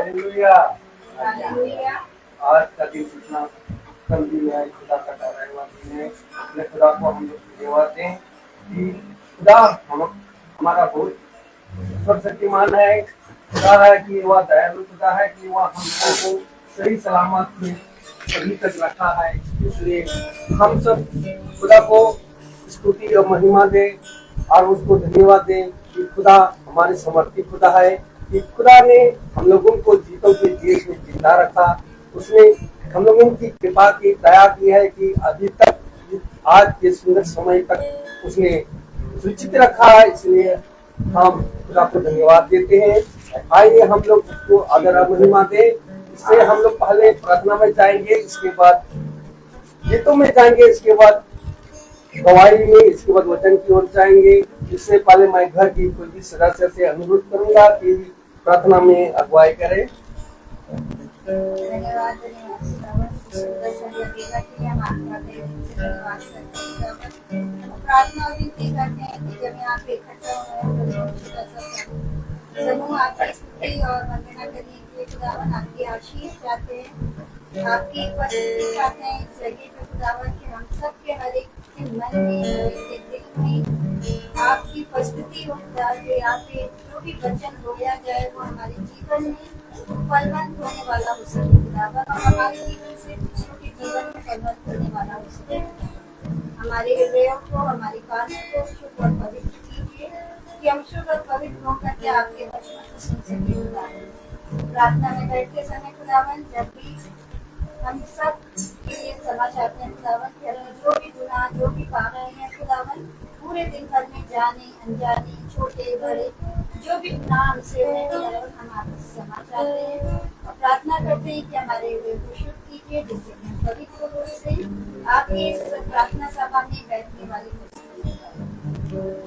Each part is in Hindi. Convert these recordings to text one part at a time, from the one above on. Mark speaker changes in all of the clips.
Speaker 1: हालेलुया। आज का दिन इतना कल दिन है, खुदा का ठहराया हुआ दिन है। अपने खुदा को हम लोग धन्यवाद दें कि खुदा हमारा बहुत सर्वशक्तिमान है। खुदा है कि वह दयालु खुदा है कि वह हमको सही सलामत में अभी तक रखा है। इसलिए हम सब खुदा को स्तुति और महिमा दे और उसको धन्यवाद दें कि खुदा हमारे समर्थी खुदा है, कि खुदा ने हम लोगों को जीतों के देश में जिंदा रखा। उसने हम लोगों की कृपा की, दया की है कि अभी तक आज के सुंदर समय तक उसने सुरक्षित रखा है। इसलिए हम खुदा को धन्यवाद देते हैं। आइए हम लोग उसको आदर महिमा दें। इससे हम लोग पहले प्रार्थना में जाएंगे, इसके बाद गीतों में जाएंगे, इसके बाद गवाही में, इसके बाद वचन की ओर जाएंगे। इससे पहले मैं घर की कोई भी सदस्य से अनुरोध करूंगा कि प्रार्थना में अगुवाई करें।
Speaker 2: धन्यवाद प्रार्थना और विनती करते हैं कि जब यहाँ पे इकट्ठा समूह आपकी स्तुति और वंदना करने के लिए खुदावन आपकी आशीष चाहते हैं, आपकी उपस्थिति चाहते हैं इस जगह पे खुदावन कि हम सबके हर एक के मन में, हर एक के दिल में आपकी उपस्थिति हो खुदा से। आपके जो भी वचन बोला जाए वो हमारे जीवन में फलवंत होने वाला हो सके खुदावन, और हमारे जीवन से दूसरों के जीवन में फलवंत होने वाला हो सके। हमारे हृदयों को, हमारे कानों को शुद्ध और पवित्र कीजिए कि हम शुद्ध और पवित्र होकर के आपके वचन को सुन सके खुदावन। प्रार्थना में बैठते समय खुदावन जब भी हम सब के लिए क्षमा चाहते हैं खुदावन कि हमें जो भी गुनाह, जो भी पाप हैं खुदावन, पूरे दिन भर में जाने अनजाने, छोटे बड़े जो भी गुनाह हमसे हुए खुदावन, हम आपसे क्षमा चाहते हैं और प्रार्थना करते हैं कि हमारे हृदय को शुद्ध कीजिए, जिससे हम पवित्र रूप से आपकी इस प्रार्थना सभा में बैठने वाले हो।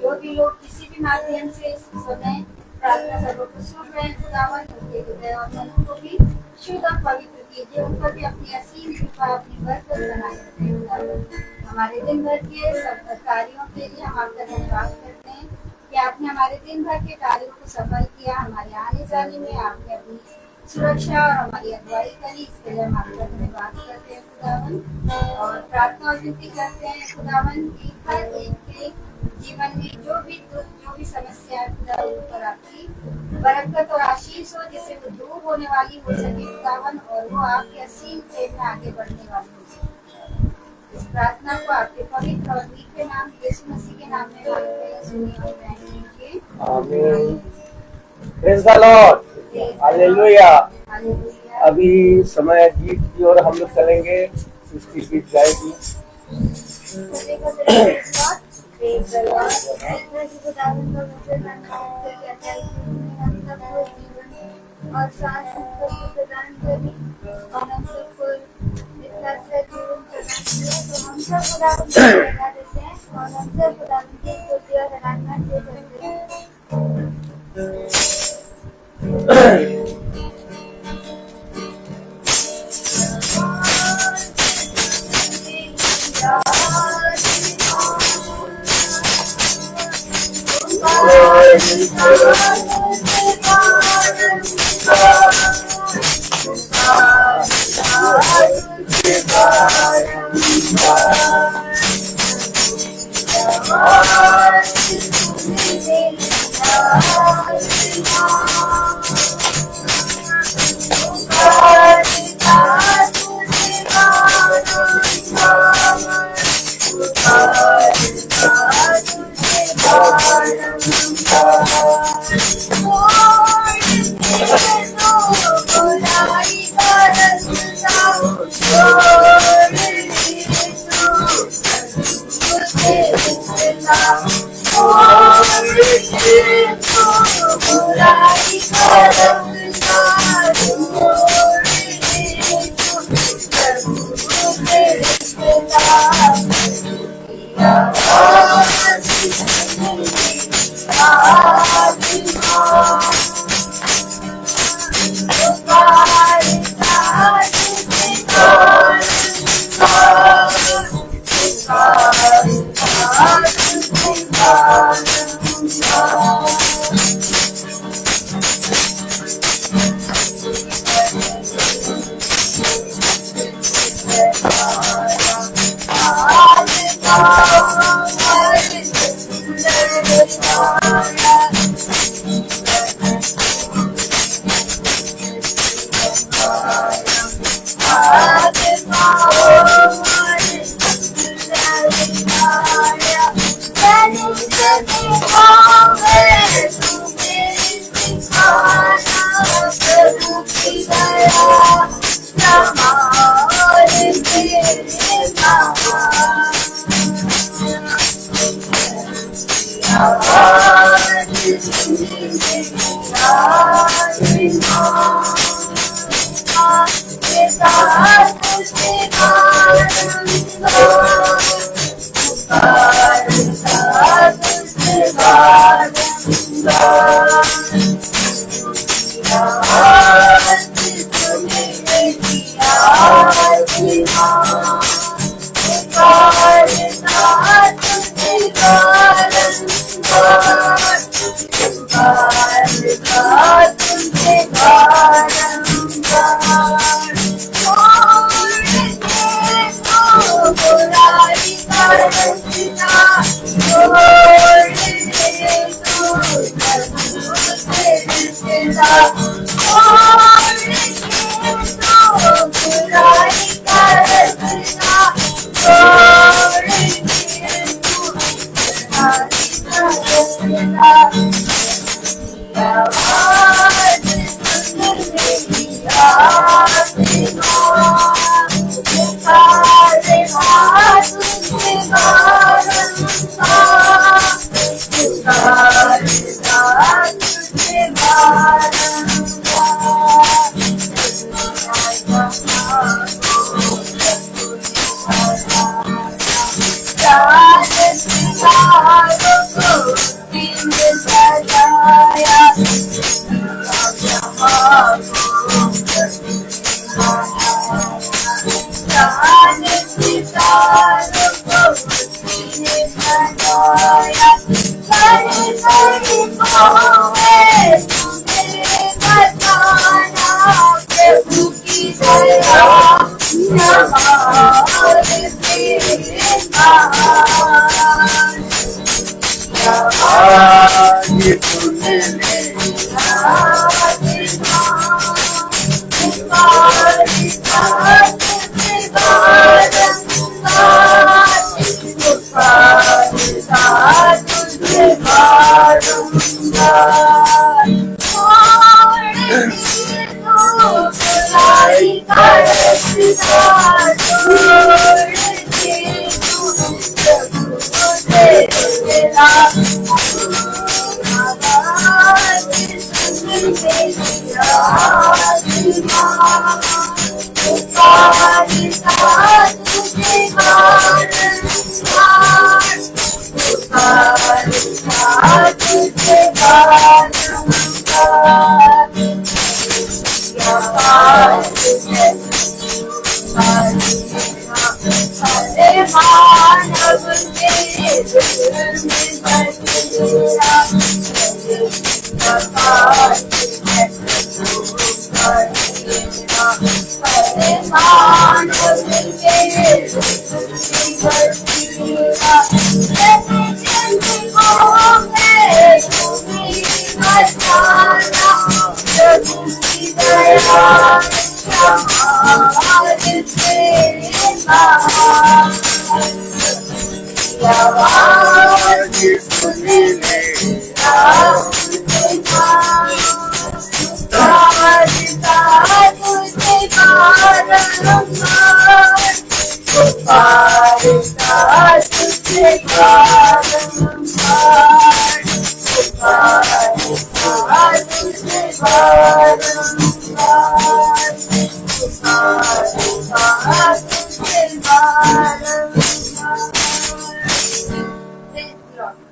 Speaker 2: जो भी लोग किसी भी माध्यम से इस समय प्रार्थना सभा को सुन रहे हैं खुदावन, उनके हृदय और मन को भी शुद्ध और पवित्र कीजिए, उन पर भी अपनी असीम कृपा, अपनी बरकत बनाए रखें खुदावन। हमारे दिन भर के सब कार्यों के लिए हम आपका धन्यवाद करते हैं कि आपने हमारे दिन भर के कार्यों को सफल किया। हमारे आने जाने में आपने अपनी सुरक्षा और हमारी अगुवाई करी, इसके लिए हम आपका धन्यवाद करते हैं खुदावन। और प्रार्थना और विनती करते हैं खुदावन कि हर एक के जीवन में जो भी दुख, जो भी समस्या है खुदावन, उन पर आपकी बरकत और आशीष हो, जिससे वो दूर होने वाली हो सके खुदावन, और वो आपके असीम प्रेम में आगे बढ़ने वाली हो सके। इस प्रार्थना को आपके पवित्र और मीठे नाम यीशु मसीह के नाम में मांगते हैं, सुनिए और ग्रहण कीजिए।
Speaker 1: आमीन। Praise the Lord. हालेलुया। अभी समय गीत की ओर हम लोग चलेंगे, उसकी गीत गाएगी।
Speaker 2: और सांस प्रदान करी और हम सबको इतना अच्छा जीवन प्रदान किया, तो हम सब खुदावन को लगा देते हैं और हम सब खुदावन की स्तुति और आराधना किए जाते हैं।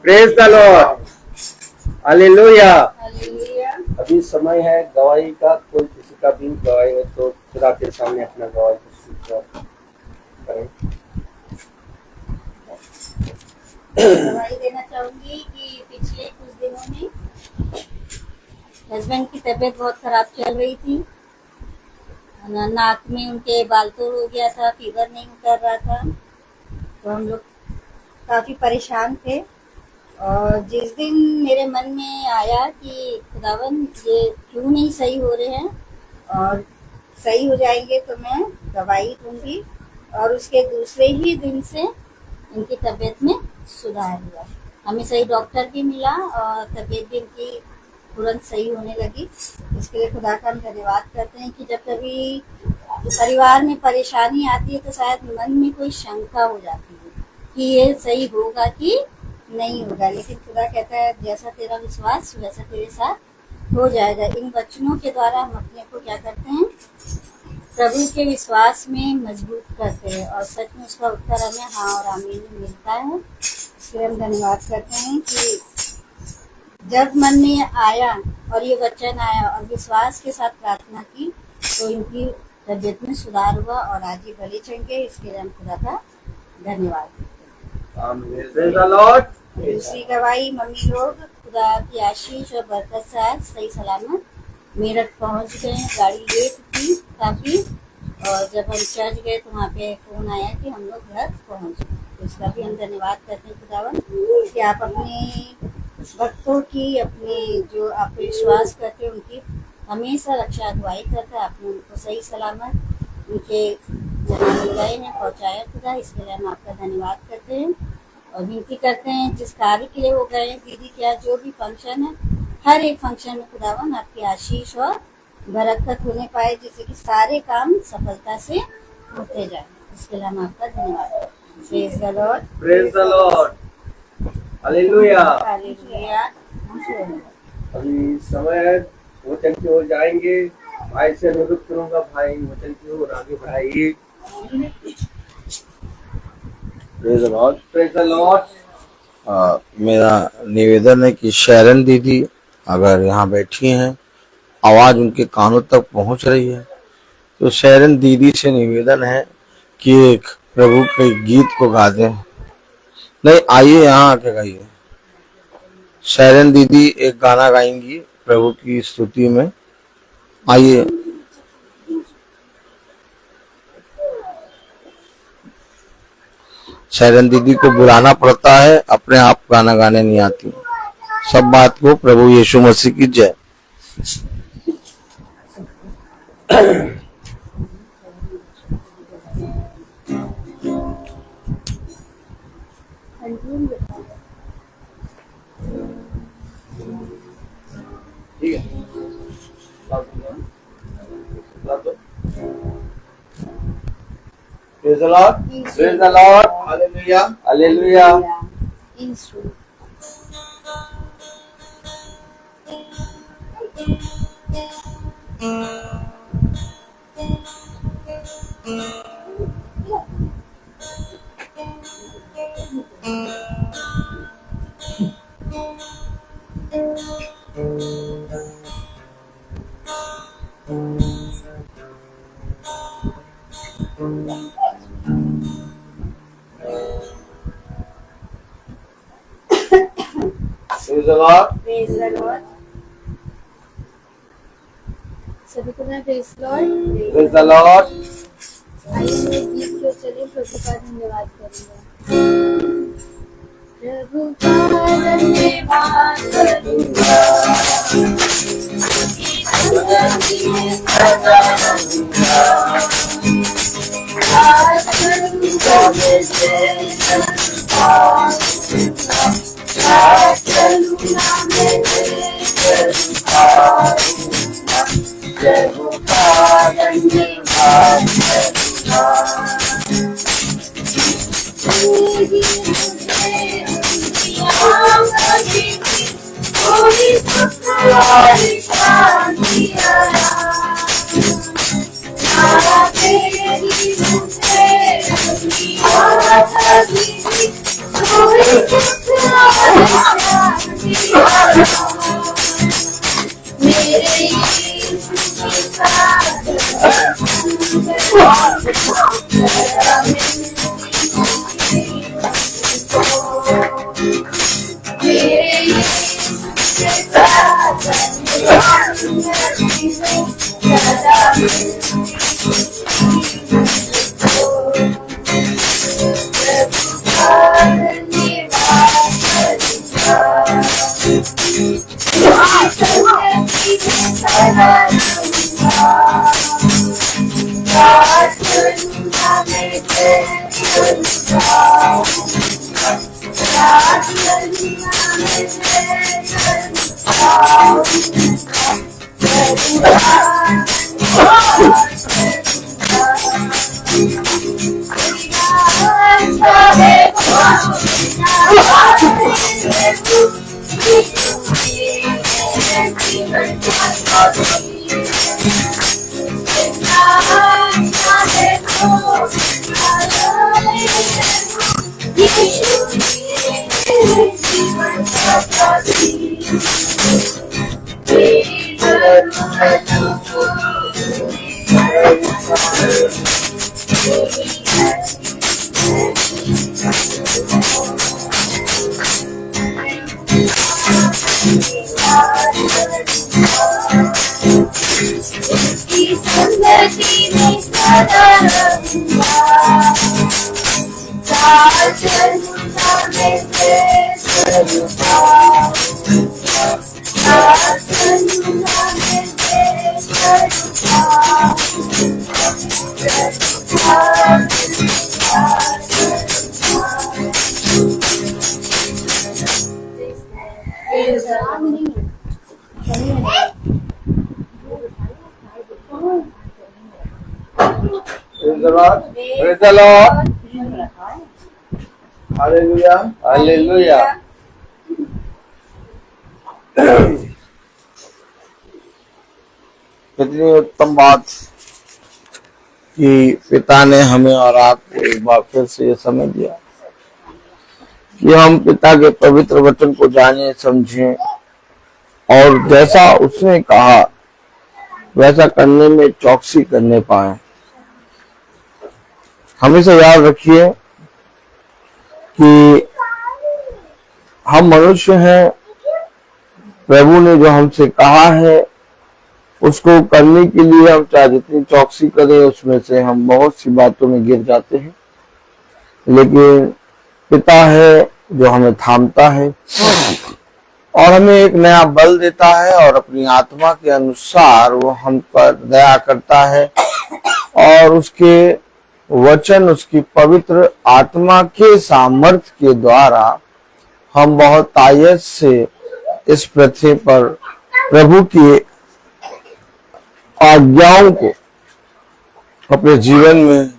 Speaker 1: Praise the Lord, hallelujah.
Speaker 2: Hallelujah.
Speaker 1: अभी समय है गवाही का। कोई किसी का भी गवाही हो तो खुदा के सामने अपना गवाही करें।
Speaker 2: गवाही देना चाहूंगी कि पिछले कुछ दिनों में हस्बैंड की तबीयत बहुत खराब चल रही थी। नाक में उनके बाल तोड़ हो गया था, फीवर नहीं उतर रहा था, तो हम लोग काफ़ी परेशान थे। और जिस दिन मेरे मन में आया कि खुदावन ये क्यों नहीं सही हो रहे हैं और सही हो जाएंगे तो मैं दवाई दूंगी, और उसके दूसरे ही दिन से इनकी तबीयत में सुधार हुआ। हमें सही डॉक्टर भी मिला और तबीयत भी इनकी तुरंत सही होने लगी। इसके लिए खुदा का हम धन्यवाद करते हैं कि जब कभी परिवार में परेशानी आती है तो शायद मन में कोई शंका हो जाती है कि ये सही होगा कि नहीं होगा, लेकिन खुदा कहता है जैसा तेरा विश्वास वैसा तेरे साथ हो जाएगा। इन वचनों के द्वारा हम अपने को क्या करते हैं, प्रभु के विश्वास में मजबूत करते हैं और सच में उसका उत्तर हमें हाँ और आमीन में मिलता है। इसके लिए हम धन्यवाद करते हैं कि जब मन में आया और ये वचन आया और विश्वास के साथ प्रार्थना की तो इनकी तबीयत में सुधार हुआ और आज ये भले चंगे। इसके लिए हम खुदा का धन्यवाद
Speaker 1: Praise the Lord.
Speaker 2: दूसरी गवाही, मम्मी लोग खुदा की आशीष और बरकत से आज सही सलामत मेरठ पहुंच गए। गाड़ी लेट थी काफ़ी और जब हम चर्च गए तो वहाँ पे फ़ोन आया कि हम लोग घर पहुँच गए। तो इसका भी हम धन्यवाद करते हैं खुदावन कि आप अपने भक्तों की, अपने जो आप पे विश्वास करते हैं उनकी हमेशा रक्षा अगुवाई करते हैं। आपने उनको सही सलामत उनके जहाँ गए हैं पहुँचाया खुदा। इसके लिए हम आपका धन्यवाद करते हैं और विनती करते हैं जिस कार्य के लिए वो गए हैं, दीदी क्या जो भी फंक्शन है, हर एक फंक्शन में खुदावन आपकी आशीष और बरकत होने पाए जिससे कि सारे काम सफलता से होते जाए। इसके लिए हम आपका धन्यवाद करते हैं। Praise the Lord.
Speaker 1: Praise the Lord. Hallelujah.
Speaker 2: Hallelujah.
Speaker 1: अभी समय है, वचन की ओर जाएंगे। भाई से अनुरोध करूंगा, भाई वचन की ओर आगे बढ़ाइए।
Speaker 3: Praise the Lord.
Speaker 1: Praise the Lord.
Speaker 3: मेरा निवेदन है कि शैरन दीदी अगर यहाँ बैठी हैं, आवाज उनके कानों तक पहुँच रही है, तो शैरन दीदी से निवेदन है कि एक प्रभु के गीत को गा दें। नहीं, आइए यहाँ आके गाइए। शैरन दीदी एक गाना गाएंगी प्रभु की स्तुति में। आइए। शैरन दीदी को बुलाना पड़ता है, अपने आप गाना गाने नहीं आती। सब बात को प्रभु यीशु मसीह की जय।
Speaker 1: ठीक है। Praise the Lord. Praise the Lord. Hallelujah. Hallelujah. Praise the Lord.
Speaker 2: Praise the Lord. सभी को ना praise Lord.
Speaker 1: Praise the Lord.
Speaker 2: आइए गीत के चलिए प्रभु का धन्यवाद करूंगा। प्रभु का धन्यवाद करूंगा, संगति में सदा रहूंगा, प्रार्थना में करूंगा, प्रार्थना में
Speaker 3: Praise the Lord. Praise the Lord. Hallelujah. Hallelujah. कितनी उत्तम बात कि पिता ने हमें और आपको एक बार फिर से ये समझ दिया कि हम पिता के पवित्र वचन को जाने समझें और जैसा उसने कहा वैसा करने में चौकसी करने पाए। हमेशा याद रखिए कि हम मनुष्य हैं, प्रभु ने जो हमसे कहा है उसको करने के लिए हम चाहे जितनी चौकसी करें उसमें से हम बहुत सी बातों में गिर जाते हैं, लेकिन पिता है जो हमें थामता है और हमें एक नया बल देता है और अपनी आत्मा के अनुसार वो हम पर दया करता है और उसके वचन, उसकी पवित्र आत्मा के सामर्थ्य के द्वारा हम बहुत आयत से इस पृथ्वी पर प्रभु की आज्ञाओं को अपने जीवन में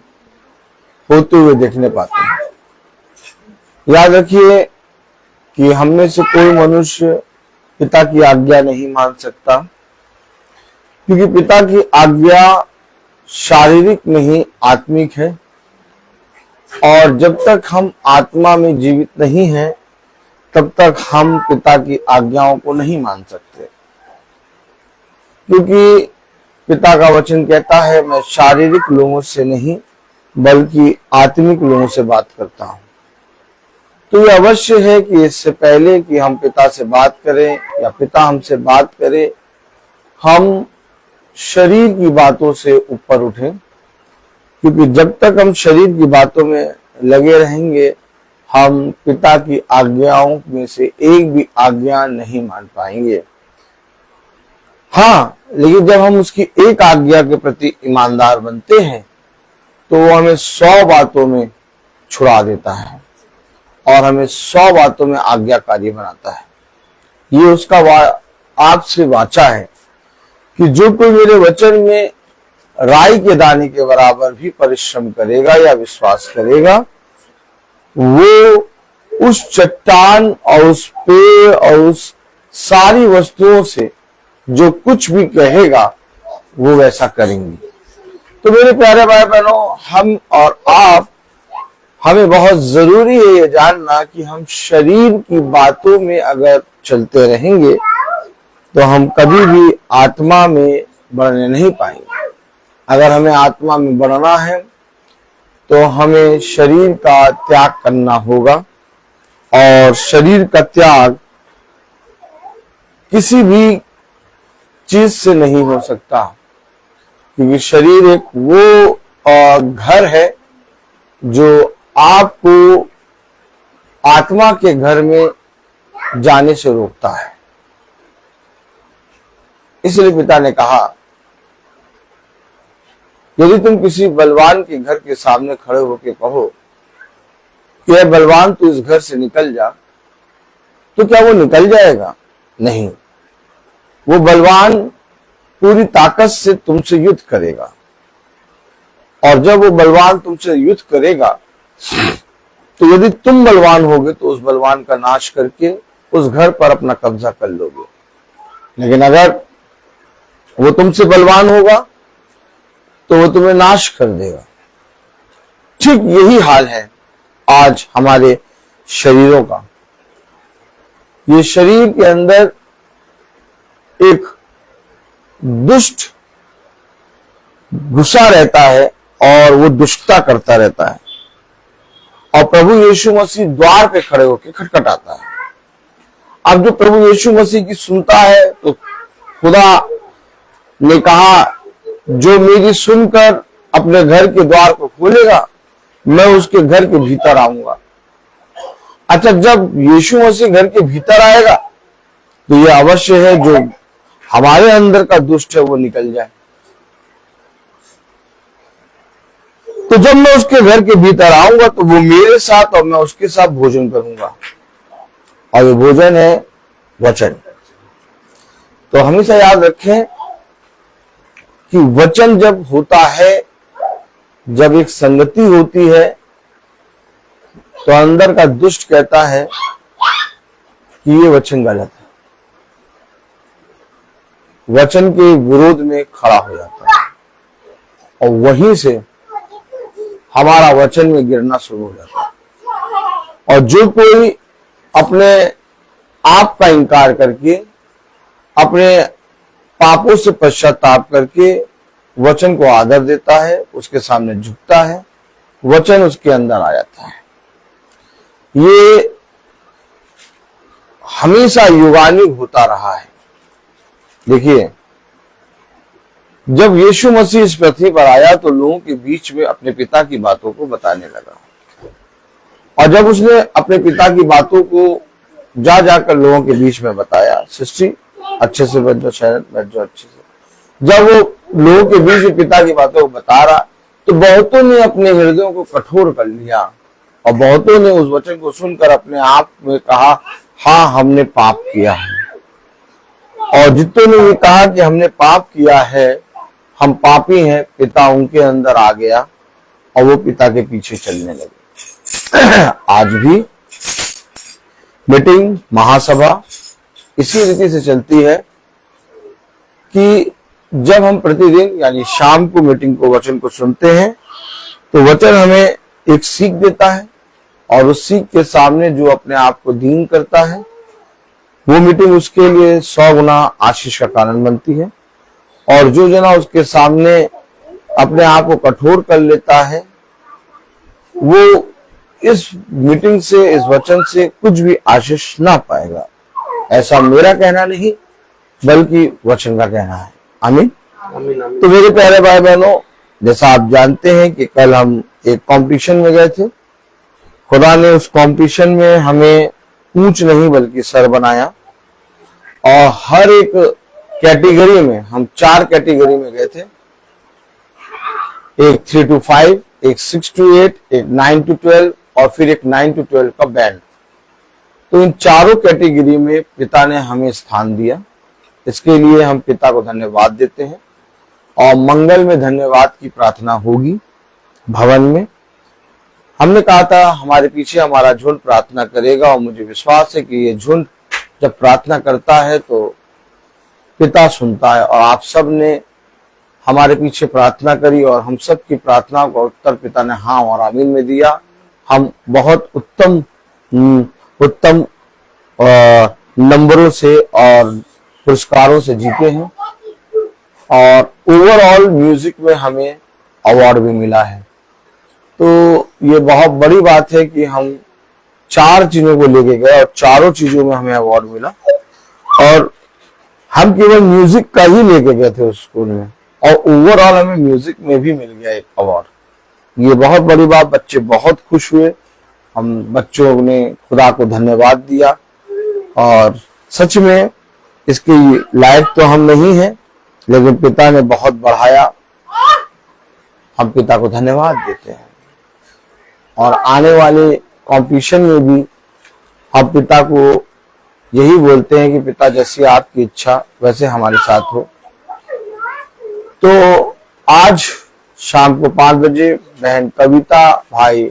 Speaker 3: होते हुए देखने पाते हैं। याद रखिए कि हममें से कोई मनुष्य पिता की आज्ञा नहीं मान सकता, क्योंकि पिता की आज्ञा शारीरिक नहीं आत्मिक है और जब तक हम आत्मा में जीवित नहीं हैं तब तक हम पिता की आज्ञाओं को नहीं मान सकते, क्योंकि पिता का वचन कहता है मैं शारीरिक लोगों से नहीं बल्कि आत्मिक लोगों से बात करता हूं। तो ये अवश्य है कि इससे पहले कि हम पिता से बात करें या पिता हमसे बात करे, हम शरीर की बातों से ऊपर उठें, क्योंकि जब तक हम शरीर की बातों में लगे रहेंगे हम पिता की आज्ञाओं में से एक भी आज्ञा नहीं मान पाएंगे। हाँ, लेकिन जब हम उसकी एक आज्ञा के प्रति ईमानदार बनते हैं तो वो हमें 100 बातों में छुड़ा देता है और हमें 100 बातों में आज्ञाकारी बनाता है। ये उसका आपसे वाचा है कि जो कोई मेरे वचन में राई के दाने के बराबर भी परिश्रम करेगा या विश्वास करेगा, वो उस चट्टान और उस पेड़ और उस सारी वस्तुओं से जो कुछ भी कहेगा वो वैसा करेंगे। तो मेरे प्यारे भाई बहनों, हम और आप, हमें बहुत जरूरी है ये जानना कि हम शरीर की बातों में अगर चलते रहेंगे तो हम कभी भी आत्मा में बढ़ने नहीं पाएंगे। अगर हमें आत्मा में बढ़ना है तो हमें शरीर का त्याग करना होगा और शरीर का त्याग किसी भी चीज से नहीं हो सकता, क्योंकि शरीर एक वो घर है जो आपको आत्मा के घर में जाने से रोकता है। इसलिए पिता ने कहा यदि तुम किसी बलवान के घर के सामने खड़े होकर कहो कि यह बलवान तू इस घर से निकल जा, तो क्या वो निकल जाएगा? नहीं, वो बलवान पूरी ताकत से तुमसे युद्ध करेगा और जब वो बलवान तुमसे युद्ध करेगा तो यदि तुम बलवान होगे तो उस बलवान का नाश करके उस घर पर अपना कब्जा कर लोगे। लेकिन अगर वो तुमसे बलवान होगा तो वो तुम्हें नाश कर देगा। ठीक यही हाल है आज हमारे शरीरों का। ये शरीर के अंदर एक दुष्ट घुसा रहता है और वो दुष्टता करता रहता है। और प्रभु यीशु मसीह द्वार पे खड़े होकर खटखटाता है। अब जो प्रभु यीशु मसीह की सुनता है तो खुदा ने कहा, जो मेरी सुनकर अपने घर के द्वार को खोलेगा, मैं उसके घर के भीतर आऊंगा। अच्छा, जब यीशु मसीह घर के भीतर आएगा तो यह अवश्य है जो हमारे अंदर का दुष्ट है वो निकल जाए। तो जब मैं उसके घर के भीतर आऊंगा तो वो मेरे साथ और मैं उसके साथ भोजन करूंगा, और ये भोजन है वचन। तो हमेशा याद रखें कि वचन जब होता है, जब एक संगति होती है, तो अंदर का दुष्ट कहता है कि ये वचन गलत है, वचन के विरोध में खड़ा हो जाता है, और वहीं से हमारा वचन में गिरना शुरू हो जाता है। और जो कोई अपने आप का इनकार करके, अपने पापों से पश्चाताप करके वचन को आदर देता है, उसके सामने झुकता है, वचन उसके अंदर आ जाता है। ये हमेशा युगानुग होता रहा है। देखिए, जब यीशु मसीह इस पृथ्वी पर आया तो लोगों के बीच में अपने पिता की बातों को बताने लगा, और जब उसने अपने पिता की बातों को जा जाकर लोगों के बीच में बताया, सृष्टि अच्छे से बैठ जाओ, शायद बैठ जाओ अच्छे से, जब वो लोगों के बीच में पिता की बातों को बता रहा तो बहुतों ने अपने हृदयों को कठोर कर लिया, और बहुतों ने उस वचन को सुनकर अपने आप में कहा, हाँ हमने पाप किया है। और जितनों ने ये कहा कि हमने पाप किया है, हम पापी हैं, पिता उनके अंदर आ गया और वो पिता के पीछे चलने लगे। आज भी मीटिंग, महासभा इसी रीति से चलती है कि जब हम प्रतिदिन यानी शाम को मीटिंग को वचन को सुनते हैं तो वचन हमें एक सीख देता है, और उस सीख के सामने जो अपने आप को दीन करता है वो मीटिंग उसके लिए 100 गुना आशीष का कारण बनती है। और जो जना उसके सामने अपने आप को कठोर कर लेता है वो इस मीटिंग से, इस वचन से कुछ भी आशीष ना पाएगा। ऐसा मेरा कहना नहीं बल्कि वचन का कहना है। आमीन। तो मेरे प्यारे भाई बहनों, जैसा आप जानते हैं कि कल हम एक कंपटीशन में गए थे। खुदा ने उस कंपटीशन में हमें पूंछ नहीं बल्कि सर बनाया, और हर एक कैटेगरी में हम 4 कैटेगरी में गए थे, एक 3 to 5, एक 6 to 8, एक 9 to 12 और फिर एक 9 to 12 का बैंड। तो इन चारों कैटेगरी में पिता ने हमें स्थान दिया। इसके लिए हम पिता को धन्यवाद देते हैं, और मंगल में धन्यवाद की प्रार्थना होगी भवन में। हमने कहा था हमारे पीछे हमारा झुंड प्रार्थना करेगा, और मुझे विश्वास है कि ये झुंड जब प्रार्थना करता है तो पिता सुनता है। और आप सब ने हमारे पीछे प्रार्थना करी, और हम सब की प्रार्थनाओं का उत्तर पिता ने हाँ और आमीन में दिया। हम बहुत उत्तम नंबरों से और पुरस्कारों से जीते हैं, और ओवरऑल म्यूजिक में हमें अवार्ड भी मिला है। तो ये बहुत बड़ी बात है कि हम 4 चीजों को लेके गए और चारों चीजों में हमें अवार्ड मिला, और हम केवल म्यूजिक का ही लेके गए थे उस स्कूल में, और ओवरऑल हमें म्यूजिक में भी मिल गया एक अवार्ड। ये बहुत बड़ी बात, बच्चे बहुत खुश हुए। हम बच्चों ने खुदा को धन्यवाद दिया, और सच में इसके लायक तो हम नहीं हैं, लेकिन पिता ने बहुत बढ़ाया। हम पिता को धन्यवाद देते हैं, और आने वाले कंपटीशन में भी हम पिता को यही बोलते हैं कि पिता जैसी आपकी इच्छा वैसे हमारे साथ हो। तो आज शाम को 5 बजे बहन कविता, भाई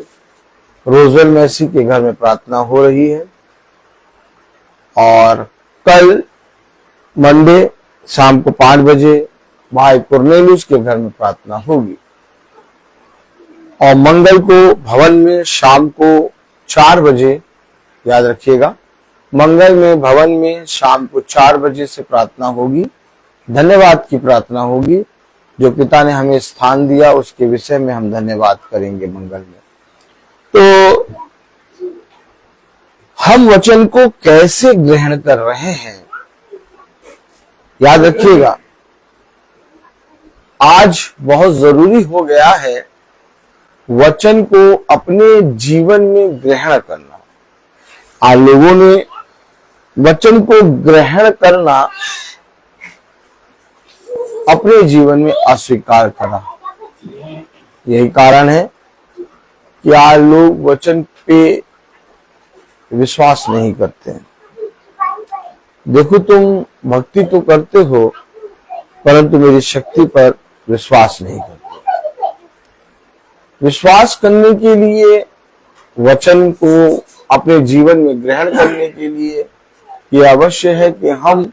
Speaker 3: रोजवेल मैसी के घर में प्रार्थना हो रही है, और कल मंडे शाम को 5 बजे भाई कुरनेलुस के घर में प्रार्थना होगी, और मंगल को भवन में शाम को 4 बजे, याद रखिएगा, मंगल में भवन में शाम को 4 बजे से प्रार्थना होगी, धन्यवाद की प्रार्थना होगी। जो पिता ने हमें स्थान दिया उसके विषय में हम धन्यवाद करेंगे मंगल में। तो हम वचन को कैसे ग्रहण कर रहे हैं, याद रखिएगा, आज बहुत जरूरी हो गया है वचन को अपने जीवन में ग्रहण करना। आज लोगों ने वचन को ग्रहण करना अपने जीवन में अस्वीकार करा। यही कारण है कि आज लोग वचन पे विश्वास नहीं करते हैं। देखो, तुम भक्ति तो करते हो परंतु मेरी शक्ति पर विश्वास नहीं करते। विश्वास करने के लिए, वचन को अपने जीवन में ग्रहण करने के लिए यह अवश्य है कि हम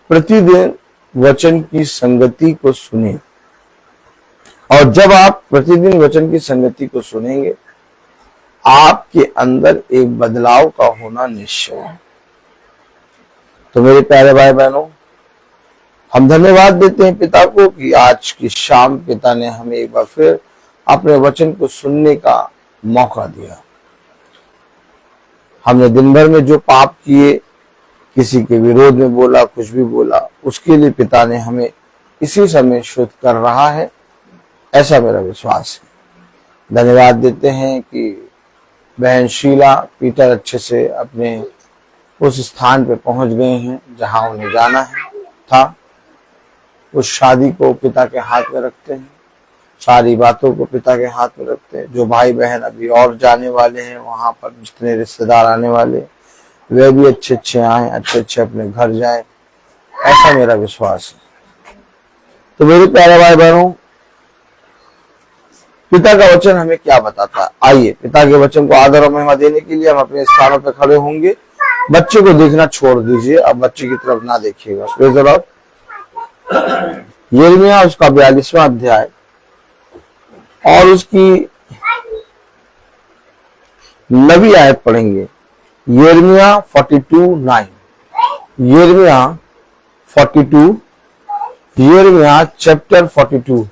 Speaker 3: प्रतिदिन वचन की संगति को सुने। और जब आप प्रतिदिन वचन की संगति को सुनेंगे, आपके अंदर एक बदलाव का होना निश्चय है। तो मेरे प्यारे भाई बहनों, हम धन्यवाद देते हैं पिता को कि आज की शाम पिता ने हमें एक बार फिर अपने वचन को सुनने का मौका दिया। हमने दिन भर में जो पाप किए, किसी के विरोध में बोला, कुछ भी बोला, उसके लिए पिता ने हमें इसी समय शुद्ध कर रहा है, ऐसा मेरा विश्वास है। धन्यवाद देते हैं कि बहन शीला पीटर अच्छे से अपने उस स्थान पे पहुंच गए हैं जहां उन्हें जाना था। उस शादी को पिता के हाथ में रखते हैं, सारी बातों को पिता के हाथ में रखते हैं। जो भाई बहन अभी और जाने वाले हैं, वहां पर जितने रिश्तेदार आने वाले, वे भी अच्छे अच्छे आए, अच्छे अच्छे अपने घर जाए, ऐसा मेरा विश्वास है। तो मेरे प्यारे भाई बहनों, पिता का वचन हमें क्या बताता है? आइए पिता के वचन को आदर और महिमा देने के लिए हम अपने स्थानों पर खड़े होंगे। बच्चे को देखना छोड़ दीजिए, अब बच्चे की तरफ ना देखिएगा। Praise the Lord. यिर्मयाह उसका 42वां अध्याय और उसकी 9वीं आयत पढ़ेंगे। यिर्मयाह 42:9। यिर्मयाह 42, यिर्मयाह चैप्टर 42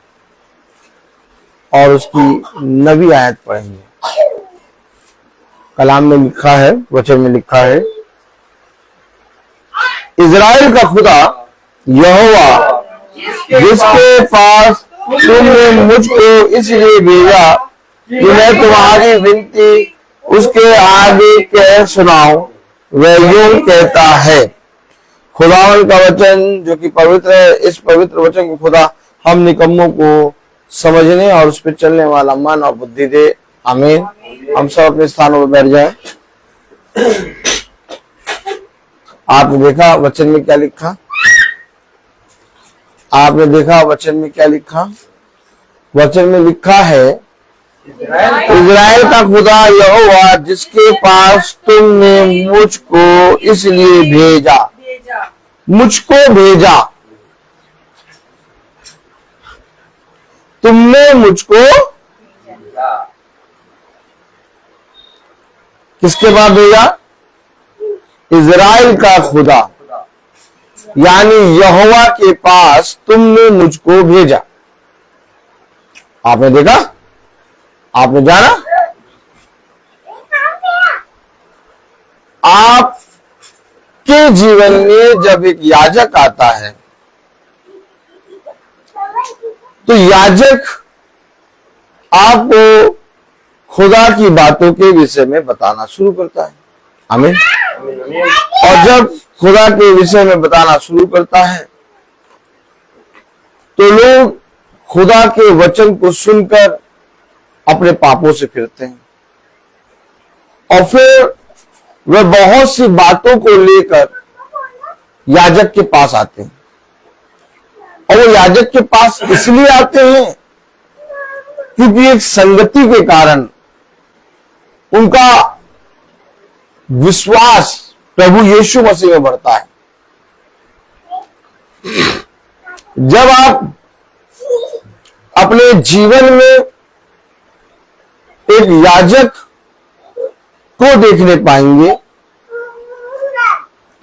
Speaker 3: और उसकी 9वीं आयत पढ़ेंगे। कलाम में लिखा है, वचन में लिखा है, इज़राइल का खुदा यहोवा जिसके पास तुमने मुझको इसलिए भेजा कि मैं तुम्हारी विनती उसके आगे कह सुनाऊं, वह यूं कहता है। खुदावन का वचन जो कि पवित्र है, इस पवित्र वचन को खुदा हम निकम्मों को समझने और उस पर चलने वाला मन और बुद्धि दे। आमीन। हम सब अपने स्थानों पर बैठ जाएं। आपने देखा वचन में क्या लिखा? आपने देखा वचन में क्या लिखा? वचन में लिखा है, इज़राइल का खुदा यहोवा जिसके पास तुमने मुझको इसलिए भेजा, मुझको भेजा, तुमने मुझको किसके पास भेजा? इज़राइल का खुदा यानी यहोवा के पास तुमने मुझको भेजा। आपने देखा, आपने जाना। आपके जीवन में जब एक याजक आता है तो याजक आपको खुदा की बातों के विषय में बताना शुरू करता है। आमीन। और जब खुदा के विषय में बताना शुरू करता है तो लोग खुदा के वचन को सुनकर अपने पापों से फिरते हैं और फिर वे बहुत सी बातों को लेकर याजक के पास आते हैं। और वो याजक के पास इसलिए आते हैं क्योंकि एक संगति के कारण उनका विश्वास प्रभु यीशु मसीह में बढ़ता है। जब आप अपने जीवन में एक याजक को देखने पाएंगे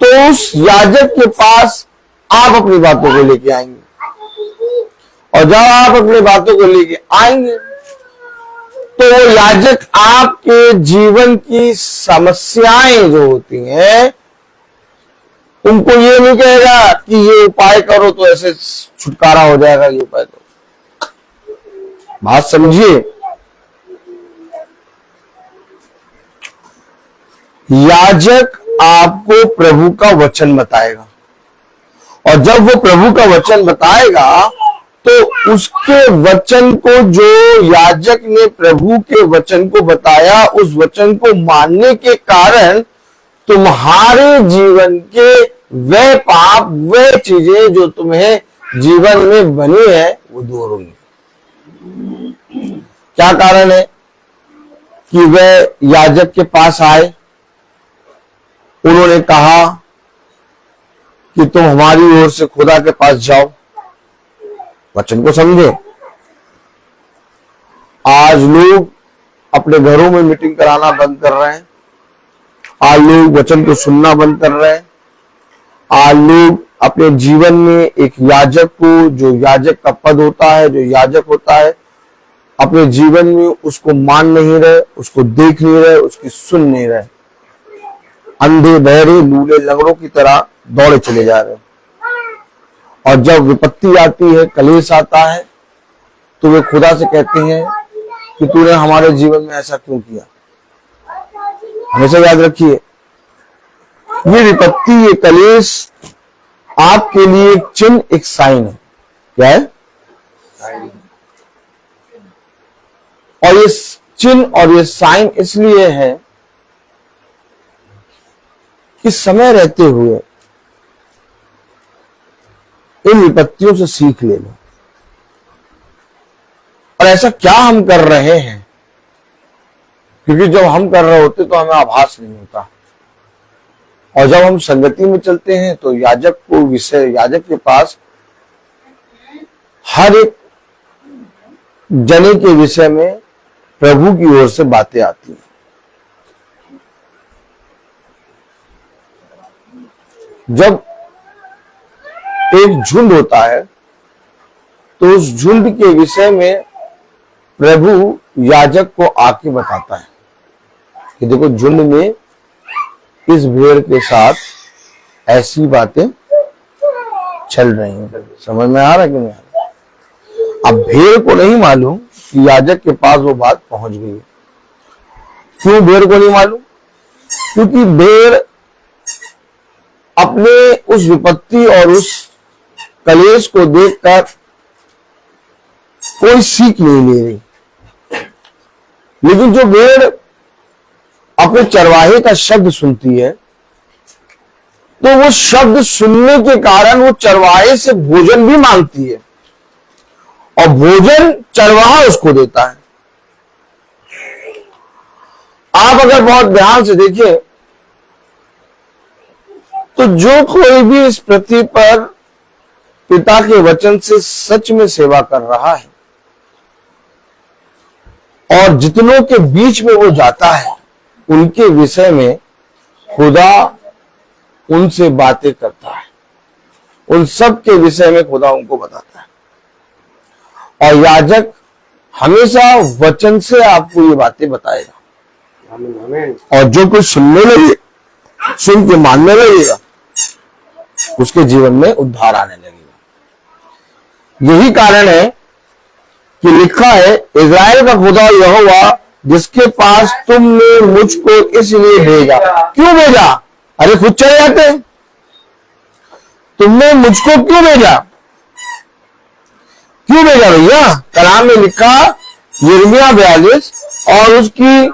Speaker 3: तो उस याजक के पास आप अपनी बातों को लेके आएंगे। और जब आप अपनी बातों को लेके आएंगे तो वो याजक आपके जीवन की समस्याएं जो होती हैं उनको ये नहीं कहेगा कि ये उपाय करो तो ऐसे छुटकारा हो जाएगा, ये उपाय करो। बात समझिए, याजक आपको प्रभु का वचन बताएगा और जब वो प्रभु का वचन बताएगा तो उसके वचन को, जो याजक ने प्रभु के वचन को बताया, उस वचन को मानने के कारण तुम्हारे जीवन के वह पाप, वह चीजें जो तुम्हें जीवन में बनी है वो दूर होंगी। क्या कारण है कि वह याजक के पास आए? उन्होंने कहा कि तुम हमारी ओर से खुदा के पास जाओ। वचन को समझे। आज लोग अपने घरों में मीटिंग कराना बंद कर रहे हैं, आज लोग वचन को सुनना बंद कर रहे हैं, आज लोग अपने जीवन में एक याजक को, जो याजक का पद होता है, जो याजक होता है, अपने जीवन में उसको मान नहीं रहे, उसको देख नहीं रहे, उसकी सुन नहीं रहे, अंधे बहरे लूले लंगड़ों की तरह दौड़े चले जा रहे हैं। और जब विपत्ति आती है, कलेश आता है, तो वे खुदा से कहते हैं कि तूने हमारे जीवन में ऐसा क्यों किया। हमेशा याद रखिए, ये विपत्ति, ये कलेश आपके लिए एक चिन्ह, एक साइन है। क्या है? और ये चिन्ह और ये साइन इसलिए है कि समय रहते हुए इन विपत्तियों से सीख ले लो। और ऐसा क्या हम कर रहे हैं, क्योंकि जब हम कर रहे होते तो हमें आभास नहीं होता, और जब हम संगति में चलते हैं तो याजक के पास हर एक जने के विषय में प्रभु की ओर से बातें आती हैं। जब एक झुंड होता है तो उस झुंड के विषय में प्रभु याजक को आके बताता है कि देखो, झुंड में इस भेड़ के साथ ऐसी बातें चल रही हैं। समझ में आ रहा है कि नहीं आ रहा? अब भेड़ को नहीं मालूम कि याजक के पास वो बात पहुंच गई है। क्यों भेड़ को नहीं मालूम? क्योंकि भेड़ अपने उस विपत्ति और उस कलेश को देखकर कोई सीख नहीं ले रही। लेकिन जो भेड़ अपने चरवाहे का शब्द सुनती है, तो वो शब्द सुनने के कारण वो चरवाहे से भोजन भी मांगती है, और भोजन चरवाहा उसको देता है। आप अगर बहुत ध्यान से देखिए तो जो कोई भी इस पृथ्वी पर पिता के वचन से सच में सेवा कर रहा है, और जितनों के बीच में वो जाता है, उनके विषय में खुदा उनसे बातें करता है, उन सब के विषय में खुदा उनको बताता है। और याजक हमेशा वचन से आपको ये बातें बताएगा। और जो कोई सुनने लगे, सुन के मानने लगेगा, उसके जीवन में उद्धार आने लगेगा। यही कारण है कि लिखा है, इज़राइल का खुदा यहोवा जिसके पास तुमने मुझको इसलिए भेजा। क्यों भेजा? अरे खुद चले जाते। तुमने मुझको क्यों भेजा? क्यों भेजा भैया? कलाम में लिखा यिर्मयाह 42 और उसकी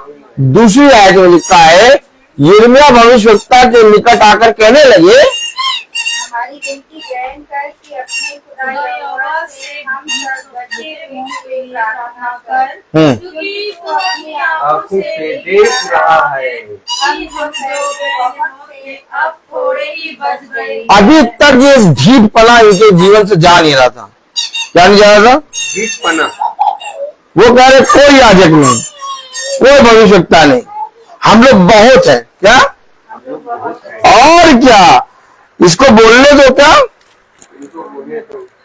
Speaker 3: दूसरी आयत में लिखा है, यिर्मयाह भविष्यवक्ता के निकट आकर कहने लगे,
Speaker 2: हमारी गिनती ग्रहण कर कि अपने खुदा यहोवा से हम सब बचे हुए प्रार्थना कर, क्योंकि वो अपनी आंखों से देख रहा है। हम अब थोड़े ही बच गए।
Speaker 3: अभी तक ये ढीठपना इनके जीवन से जा नहीं रहा था। क्या नहीं जा रहा था?
Speaker 1: ढीठपना।
Speaker 3: वो कह रहे कोई याजक नहीं, कोई भविष्यवक्ता नहीं, हम लोग बहुत है। क्या? और क्या? इसको बोलने दो। क्या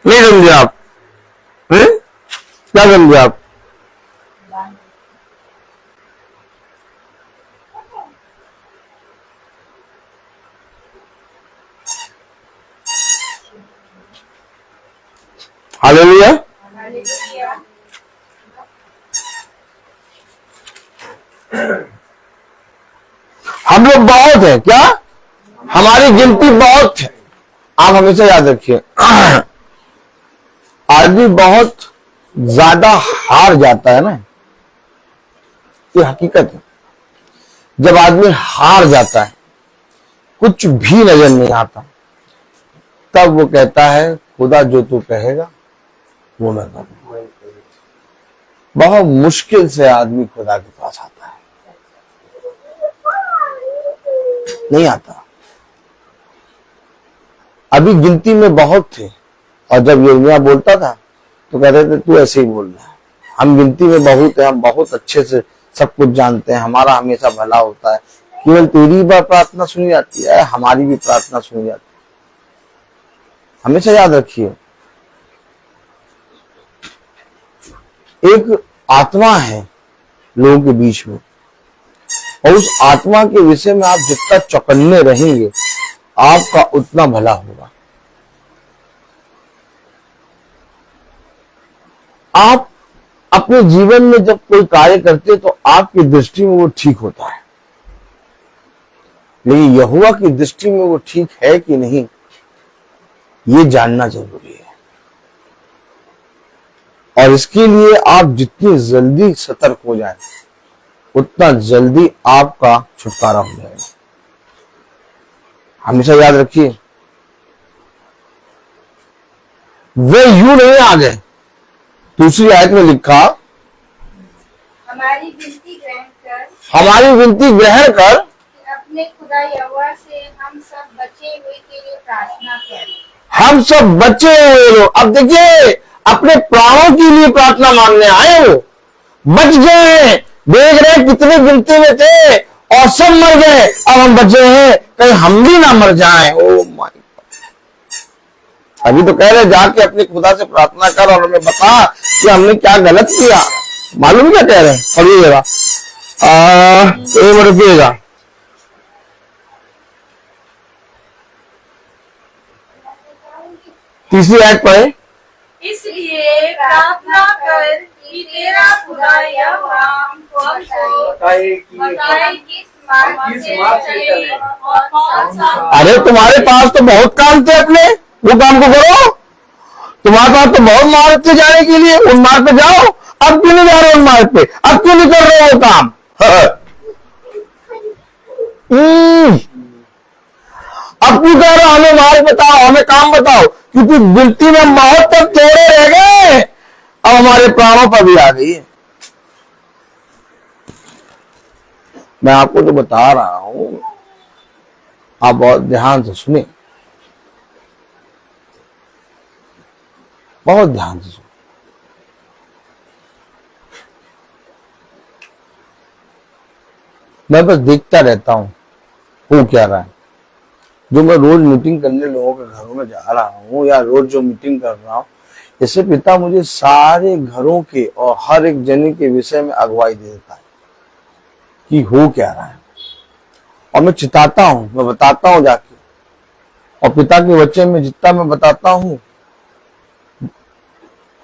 Speaker 3: नहीं समझे आप? क्या करेंगे आप? हालेलुया। हम लोग बहुत हैं क्या? हमारी गिनती बहुत है। आप हमेशा याद रखिए, आदमी बहुत ज्यादा हार जाता है ना, ये हकीकत है। जब आदमी हार जाता है, कुछ भी नजर नहीं आता, तब वो कहता है खुदा जो तू कहेगा वो मैं करूंगा। बहुत मुश्किल से आदमी खुदा के पास आता है, नहीं आता। अभी गिनती में बहुत थे, और जब यिर्मयाह बोलता था तो कहते थे तू ऐसे ही बोल रहा है, हम गिनती में बहुत है, हम बहुत अच्छे से सब कुछ जानते हैं, हमारा हमेशा भला होता है, केवल तेरी बार प्रार्थना सुनी जाती है, हमारी भी प्रार्थना सुनी जाती है। हमेशा याद रखिए, एक आत्मा है लोगों के बीच में, और उस आत्मा के विषय में आप जितना चौकन्ने रहेंगे आपका उतना भला होगा। आप अपने जीवन में जब कोई कार्य करते तो आपकी दृष्टि में वो ठीक होता है, लेकिन यहोवा की दृष्टि में वो ठीक है कि नहीं, ये जानना जरूरी है। और इसके लिए आप जितनी जल्दी सतर्क हो जाए उतना जल्दी आपका छुटकारा हो जाएगा। हमेशा याद रखिए, वे यूं नहीं आ गए। दूसरी आयत में लिखा,
Speaker 2: हमारी विनती ग्रहण कर,
Speaker 3: हमारी विनती ग्रहण कर,
Speaker 2: अपने खुदा यहोवा से हम सब बचे हुए के लिए प्रार्थना करें।
Speaker 3: हम सब बचे हुए लोग, अब देखिए अपने प्राणों के लिए प्रार्थना मांगने आए हो, बच गए। देख रहे कितने गिनती में थे और सब मर गए, अब हम बचे हैं, कहीं हम भी ना मर जाएं। ओ माय, अभी तो कह रहे जाके अपने खुदा से प्रार्थना कर और हमें बता कि हमने क्या गलत किया। मालूम क्या कह रहे हैं? पढ़िएगा, एक मिनट रुकिएगा। तीसरी आयत पढ़े।
Speaker 2: इसलिए प्रार्थना कर कि तेरा खुदा यहोवा हमको
Speaker 1: बताए कि
Speaker 2: किस मार्ग से चले और कौन सा।
Speaker 3: अरे तुम्हारे पास तो बहुत काम थे अपने, वो काम को करो। तुम्हारे पास तो बहुत मार्ग थे जाने के लिए, उन मार्ग पे जाओ। अब क्यों नहीं जा रहे उन मार्ग पे? अब क्यों नहीं कर रहे वो काम? अब क्यों कह रहे हो हमें मार्ग बताओ, हमें काम बताओ? क्योंकि गिनती में बहुत तक थोड़े रह गए, अब हमारे प्राणों पर भी आ गई है। मैं आपको जो बता रहा हूं आप बहुत ध्यान से सुने, बहुत ध्यान से सुने। मैं बस देखता रहता हूं हो क्या रहा है। जो मैं रोज मीटिंग करने लोगों के घरों में जा रहा हूं या रोज जो मीटिंग कर रहा हूं, इससे पिता मुझे सारे घरों के और हर एक जने के विषय में अगुवाई दे देता है कि हो क्या रहा है, और मैं चिताता हूं, मैं बताता हूं जाके, और पिता के बच्चे में जितना मैं बताता हूं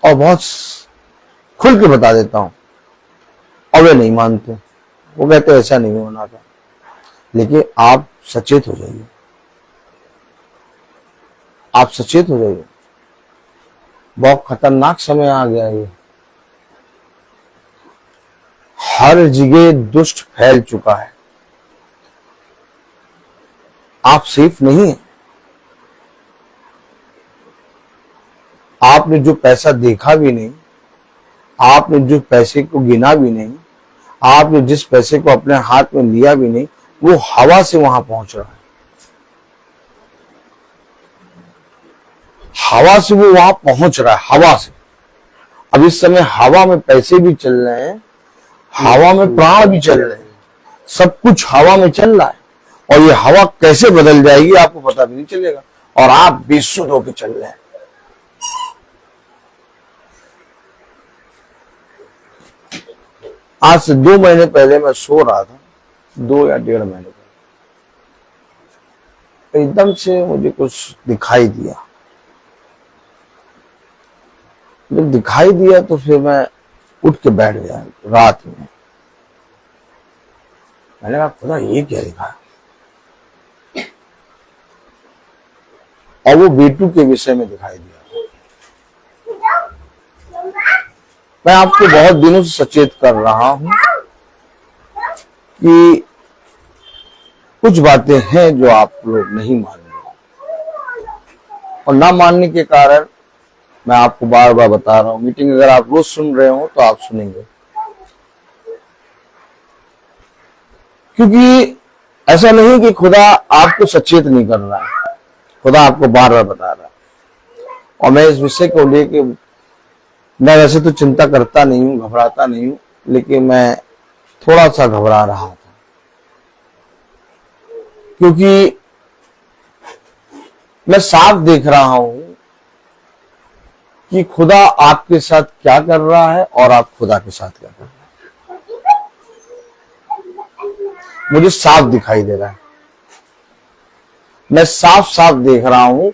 Speaker 3: और बहुत खुल के बता देता हूं, और वे नहीं मानते। वो कहते ऐसा नहीं होना था। लेकिन आप सचेत हो जाइए, आप सचेत हो जाइए। बहुत खतरनाक समय आ गया है। हर जगह दुष्ट फैल चुका है, आप सेफ नहीं है। आपने जो पैसा देखा भी नहीं, आपने जो पैसे को गिना भी नहीं, आपने जिस पैसे को अपने हाथ में लिया भी नहीं, वो हवा से वहां पहुंच रहा है। हवा से वो वहां पहुंच रहा है, हवा से। अब इस समय हवा में पैसे भी चल रहे हैं, हवा में प्राण भी चल रहे हैं, सब कुछ हवा में चल रहा है। और ये हवा कैसे बदल जाएगी आपको पता भी नहीं चलेगा, और आप बेसुध होकर चल रहे हैं। आज से 2 महीने पहले मैं सो रहा था, 2 या 1.5 महीने पहले, एकदम से मुझे कुछ दिखाई दिया। जब दिखाई दिया तो फिर मैं उठ के बैठ गया रात में। मैंने कहा खुदा ये क्या दिखा, और वो बेटू के विषय में दिखाई दिया। मैं आपको बहुत दिनों से सचेत कर रहा हूं कि कुछ बातें हैं जो आप लोग नहीं मान रहे, और ना मानने के कारण मैं आपको बार बार बता रहा हूं। मीटिंग अगर आप रोज सुन रहे हो तो आप सुनेंगे, क्योंकि ऐसा नहीं कि खुदा आपको सचेत नहीं कर रहा है, खुदा आपको बार बार बता रहा है। और मैं इस विषय को लेके, मैं वैसे तो चिंता करता नहीं हूं, घबराता नहीं हूं, लेकिन मैं थोड़ा सा घबरा रहा था, क्योंकि मैं साफ देख रहा हूं कि खुदा आपके साथ क्या कर रहा है और आप खुदा के साथ क्या कर रहे हैं। मुझे साफ दिखाई दे रहा है, मैं साफ साफ देख रहा हूं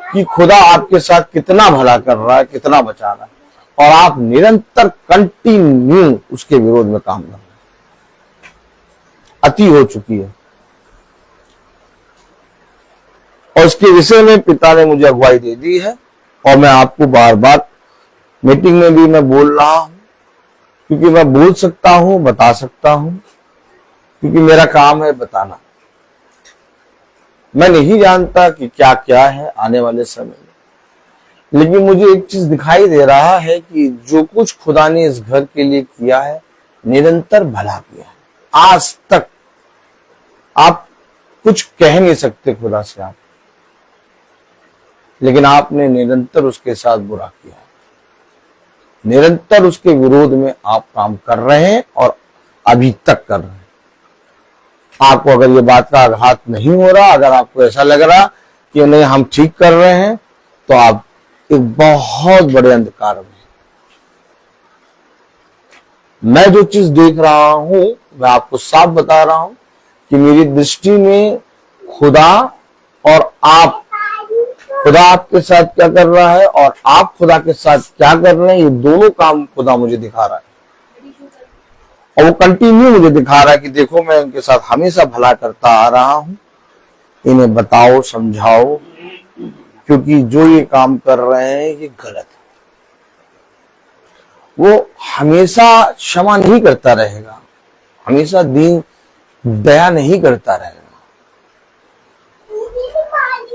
Speaker 3: कि खुदा आपके साथ कितना भला कर रहा है, कितना बचा रहा है, और आप निरंतर कंटिन्यू उसके विरोध में काम कर रहे हैं। अति हो चुकी है, और इसके विषय में पिता ने मुझे अगुवाई दे दी है, और मैं आपको बार बार मीटिंग में भी मैं बोल रहा हूं, क्योंकि मैं बोल सकता हूं, बता सकता हूं, क्योंकि मेरा काम है बताना। मैं नहीं जानता कि क्या क्या है आने वाले समय में, लेकिन मुझे एक चीज दिखाई दे रहा है कि जो कुछ खुदा ने इस घर के लिए किया है, निरंतर भला किया है। आज तक आप कुछ कह नहीं सकते खुदा से आप, लेकिन आपने निरंतर उसके साथ बुरा किया है, निरंतर उसके विरोध में आप काम कर रहे हैं और अभी तक कर रहे हैं। आपको अगर ये बात का आघात नहीं हो रहा, अगर आपको ऐसा लग रहा कि नहीं हम ठीक कर रहे हैं, तो आप एक बहुत बड़े अंधकार में। मैं जो चीज देख रहा हूं, मैं आपको साफ बता रहा हूं कि मेरी दृष्टि में खुदा और आप, खुदा आपके साथ क्या कर रहा है और आप खुदा के साथ क्या कर रहे हैं, ये दोनों काम खुदा मुझे दिखा रहा है। और वो कंटिन्यू मुझे दिखा रहा है कि देखो मैं इनके साथ हमेशा भला करता आ रहा हूं, इन्हें बताओ, समझाओ, क्योंकि जो ये काम कर रहे हैं ये गलत है। वो हमेशा क्षमा नहीं करता रहेगा, हमेशा दीन दया नहीं करता रहेगा।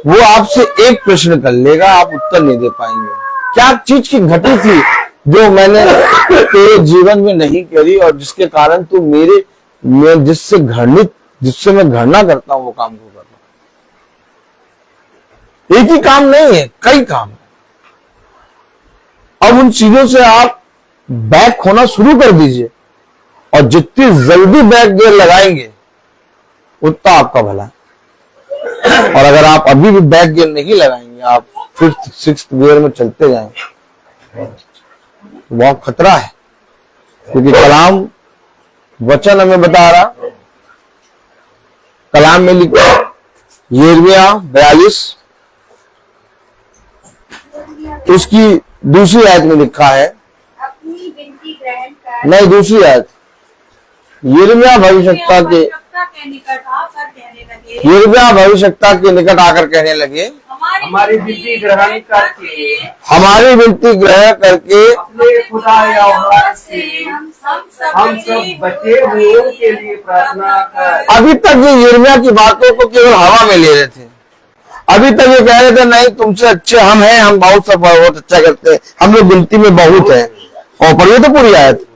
Speaker 3: वो आपसे एक प्रश्न कर लेगा, आप उत्तर नहीं दे पाएंगे। क्या चीज की घटी थी जो मैंने तेरे जीवन में नहीं करी, और जिसके कारण तू मैं जिससे मैं घृणा करता हूं वो काम को कर रहा। एक ही काम नहीं है, कई काम है। अब उन चीजों से आप बैक होना शुरू कर दीजिए, और जितनी जल्दी बैक गियर लगाएंगे उतना आपका भला। और अगर आप अभी भी बैक गियर नहीं लगाएंगे, आप 5th 6th गियर में चलते जाएंगे, बहुत खतरा है। क्योंकि कलाम वचन हमें बता रहा, कलाम में लिखा यिर्मयाह 42 उसकी दूसरी आयत में लिखा है,
Speaker 2: अपनी विनती ग्रहण कर,
Speaker 3: नहीं दूसरी आयत, यिर्मयाह भविष्यवक्ता के
Speaker 2: निकट आकर कहने लगे,
Speaker 3: यिर्मयाह भविष्यवक्ता के निकट आकर कहने लगे,
Speaker 1: हमारी विनती ग्रहण करके,
Speaker 3: हमारी विनती ग्रहण करके
Speaker 1: अपने खुदा यहोवा से
Speaker 2: हम
Speaker 1: हम सब बचे हुए के लिए प्रार्थना कर।
Speaker 3: अभी तक ये यिर्मयाह की बातों को केवल हवा में ले रहे थे। अभी तक ये कह रहे थे नहीं तुमसे अच्छे हम हैं, हम बहुत अच्छा करते हैं, हम लोग गिनती में बहुत हैं। और पढ़िए तो पूरी आयत,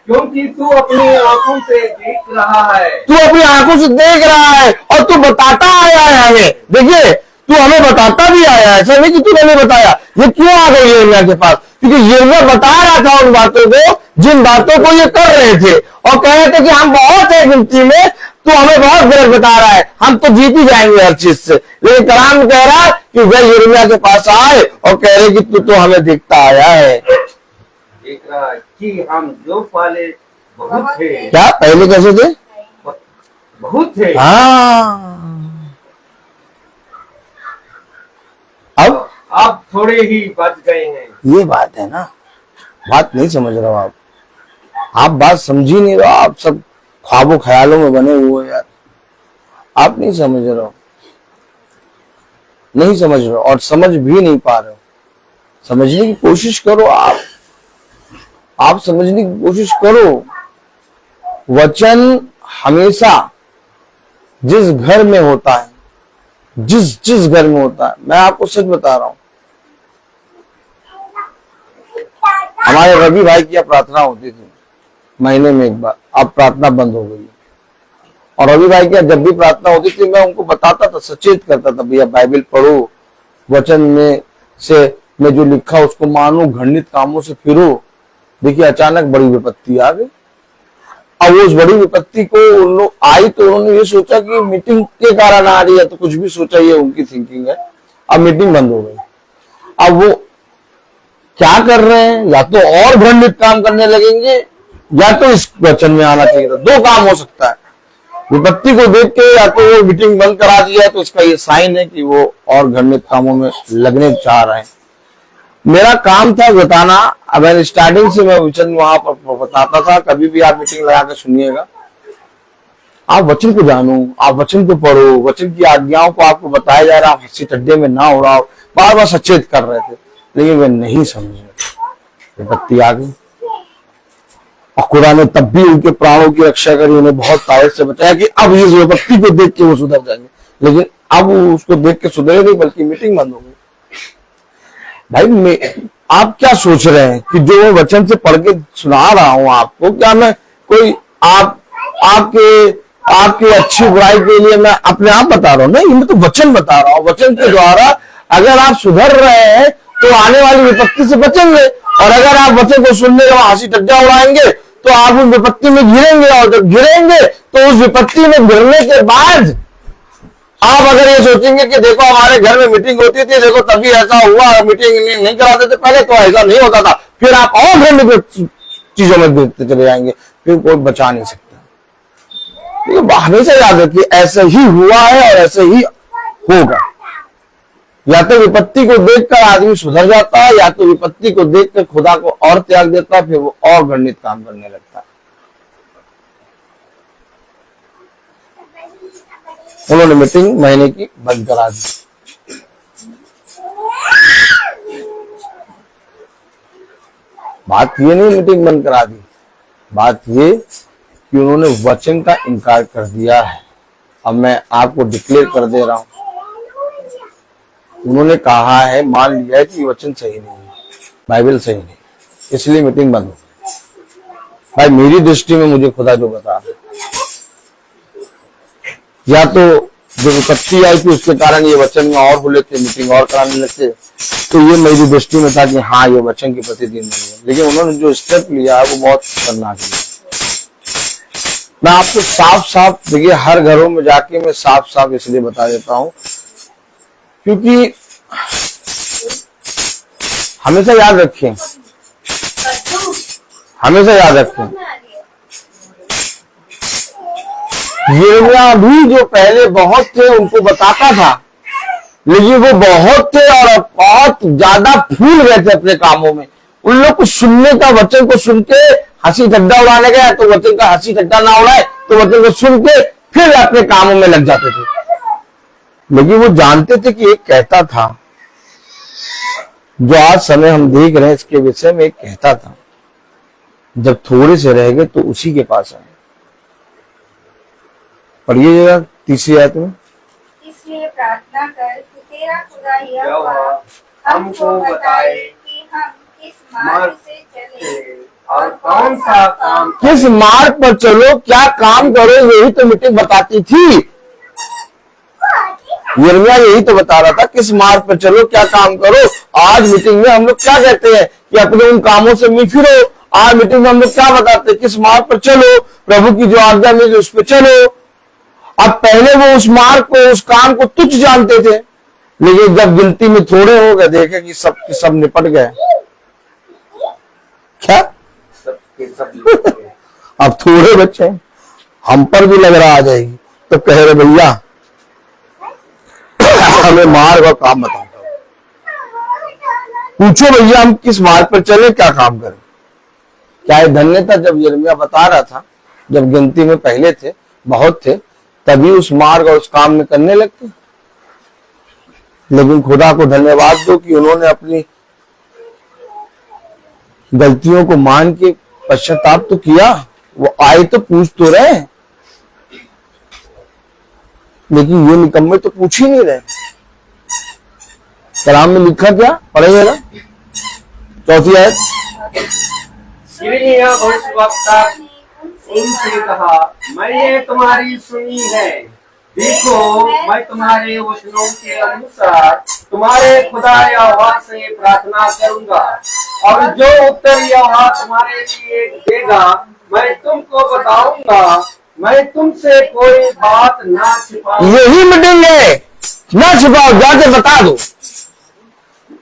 Speaker 1: क्योंकि तू अपनी आंखों से देख रहा है,
Speaker 3: तू अपनी आंखों से देख रहा है और तू बताता आया है हमें। देखिए तू हमें बताता भी आया है, ऐसा नहीं कि तूने नहीं बताया। ये क्यों आ गई यिर्मयाह के पास? क्योंकि यिर्मयाह बता रहा था उन बातों को जिन बातों को ये कर रहे थे, और कह रहे थे कि हम बहुत है गिनती में, तू हमें बहुत गलत बता रहा है, हम तो जीत ही जाएंगे हर चीज से। लेकिन कलाम कह रहा है कि वह यिर्मयाह के पास आए और कह रहे कि तू तो हमें देखता आया है।
Speaker 1: देख रहा है कि हम जो पाले बहुत थे,
Speaker 3: क्या पहले कैसे थे?
Speaker 1: बहुत थे,
Speaker 3: हाँ,
Speaker 1: अब थोड़े ही बच गए हैं।
Speaker 3: ये बात है ना, बात नहीं समझ रहे हो आप बात समझ ही नहीं रहे हो, आप सब ख्वाबों ख्यालों में बने हुए हो यार, आप नहीं समझ रहे हो, नहीं समझ रहे हो और समझ भी नहीं पा रहे हो। समझने की कोशिश करो, आप समझने की कोशिश करो। वचन हमेशा जिस घर में होता है, जिस घर में होता है, मैं आपको सच बता रहा हूं, हमारे रवि भाई की प्रार्थना होती थी महीने में एक बार, अब प्रार्थना बंद हो गई। और रवि भाई की जब भी प्रार्थना होती थी मैं उनको बताता था, सचेत करता था, भैया बाइबल पढ़ो, वचन में से में जो लिखा उसको मानो, घृणित कामों से फिरो। देखिए अचानक बड़ी विपत्ति आ गई। अब उस बड़ी विपत्ति को उन लोग आई तो उन्होंने ये सोचा कि मीटिंग के कारण आ रही है, तो कुछ भी सोचा, ये उनकी थिंकिंग है। अब मीटिंग बंद हो गई। अब वो क्या कर रहे हैं, या तो और घृणित काम करने लगेंगे या तो इस वचन में आना चाहिए था। दो काम हो सकता है, विपत्ति को देख के या तो वो मीटिंग बंद करा दिया है, तो इसका ये साइन है कि वो और घृणित कामों में लगने चाह रहे हैं। मेरा काम था बताना। अब स्टार्टिंग से मैं वचन वहां पर बताता था, कभी भी आप मीटिंग लगा कर सुनिएगा, आप वचन को जानो, आप वचन को पढ़ो, वचन की आज्ञाओं को आपको बताया जा रहा, आप हंसी टड्डे में ना उड़ाओ, बार बार सचेत कर रहे थे, लेकिन वे नहीं समझे। विपत्ति आ गई और खुदा ने तब भी उनके प्राणों की रक्षा करी, उन्हें बहुत ताकत से बताया कि अब इस विपत्ति को देख के वो सुधर जाएंगे। लेकिन अब उसको देख के सुधरे नहीं, बल्कि मीटिंग बंद हो गई। भाई आप क्या सोच रहे हैं कि जो मैं वचन से पढ़ के सुना रहा हूं आपको, क्या मैं कोई आपके अच्छी बुराई के लिए मैं अपने आप बता रहा हूं? नहीं, मैं तो वचन बता रहा हूं। वचन के द्वारा अगर आप सुधर रहे हैं तो आने वाली विपत्ति से बचेंगे, और अगर आप वचन को सुनने के बाद हंसी टड्डा उड़ाएंगे तो आप उस विपत्ति में गिरेंगे, और जब गिरेंगे तो उस विपत्ति में गिरने के बाद आप अगर ये सोचेंगे कि देखो हमारे घर में मीटिंग होती थी, देखो तभी ऐसा हुआ, मीटिंग नहीं कराते थे पहले तो ऐसा नहीं होता था, फिर आप और घर में चीजों में देखते चले जाएंगे, फिर कोई बचा नहीं सकता। तो हमेशा याद रखिए, ऐसे ही हुआ है और ऐसे ही होगा। या तो विपत्ति को देखकर आदमी सुधर जाता है, या तो विपत्ति को देखकर खुदा को और त्याग देता है, फिर वो और घृणित काम करने लगता है। उन्होंने मीटिंग महीने की बंद करा दी। बात ये नहीं मीटिंग बंद करा दी, बात ये कि उन्होंने वचन का इनकार कर दिया है। अब मैं आपको डिक्लेयर कर दे रहा हूं, उन्होंने कहा है, मान लिया है कि वचन सही नहीं है, बाइबल सही नहीं, इसलिए मीटिंग बंद हो गई। भाई मेरी दृष्टि में मुझे खुदा जो बता रहा है, या तो जो विपत्ति आई थी उसके कारण ये वचन में और बोले थे, मीटिंग और कराने लगते, तो ये मेरी दृष्टि में था कि हाँ ये वचन के प्रति दिन नहीं है। लेकिन उन्होंने जो स्टेप लिया है वो बहुत खतरनाक है। मैं आपको साफ साफ देखिए, हर घरों में जाके मैं साफ साफ इसलिए बता देता हूं क्योंकि हमेशा याद रखें, हमेशा याद रखें, यिर्मयाह भी जो पहले बहुत थे उनको बताता था, लेकिन वो बहुत थे और बहुत ज्यादा फूल गए थे अपने कामों में। उन लोग को सुनने का, वचन को सुन के हंसी ठट्टा उड़ाने गया तो वचन का हंसी ठट्टा ना उड़ाए, तो वचन को सुन के फिर अपने कामों में लग जाते थे। लेकिन वो जानते थे कि एक कहता था, जो आज समय हम देख रहे हैं इसके विषय में, एक कहता था, जब थोड़े से रह गए तो उसी के पास आए। पढ़िएगा तीसरी आयत में,
Speaker 2: इसलिए प्रार्थना कर कि तेरा खुदा यहोवा हमको बताए कि हम किस मार्ग से चले और कौन सा काम,
Speaker 3: किस मार्ग पर चलो, क्या काम करो, यही तो मीटिंग बताती थी। यिर्मयाह यही तो बता रहा था, किस मार्ग पर चलो, क्या काम करो। आज मीटिंग में हम लोग क्या कहते हैं कि अपने उन कामों से मुंह फिरो। आज मीटिंग में हम लोग क्या बताते हैं, किस मार्ग पर चलो, प्रभु की जो आज्ञा मिली उस पर चलो। अब पहले वो उस मार्ग को, उस काम को तुच्छ जानते थे, लेकिन जब गिनती में थोड़े हो गए, देखे कि सब निपट गए, क्या
Speaker 1: सबके सब लोग हैं।
Speaker 3: अब थोड़े बच्चे हैं, हम पर भी लग रहा आ जाएगी, तो कह रहे भैया हमें मार्ग और काम बताओ, पूछो भैया हम किस मार्ग पर चले, क्या काम करें। क्या ये धन्य था जब यिर्मयाह बता रहा था, जब गिनती में पहले थे, बहुत थे, तभी उस मार्ग और उस काम में करने लगते। लेकिन खुदा को धन्यवाद दो कि उन्होंने अपनी गलतियों को मान के पश्चाताप तो किया। वो आए तो पूछ तो रहे, लेकिन ये निकम्मे तो पूछ ही नहीं रहे। कलाम में लिखा क्या पढ़ेगा ना, 4 आयत।
Speaker 1: यिर्मयाह भविष्यवक्ता उनसे कहा, मैंने तुम्हारी सुनी है, देखो मैं तुम्हारे वचनों के अनुसार तुम्हारे खुदा यहोवा से प्रार्थना करूंगा, और जो उत्तर यहोवा तुम्हारे लिए देगा मैं तुमको बताऊंगा। मैं तुमसे कोई बात ना छिपाऊंगा।
Speaker 3: यही मीटिंग है, ना छिपाओ, जाके बता दो।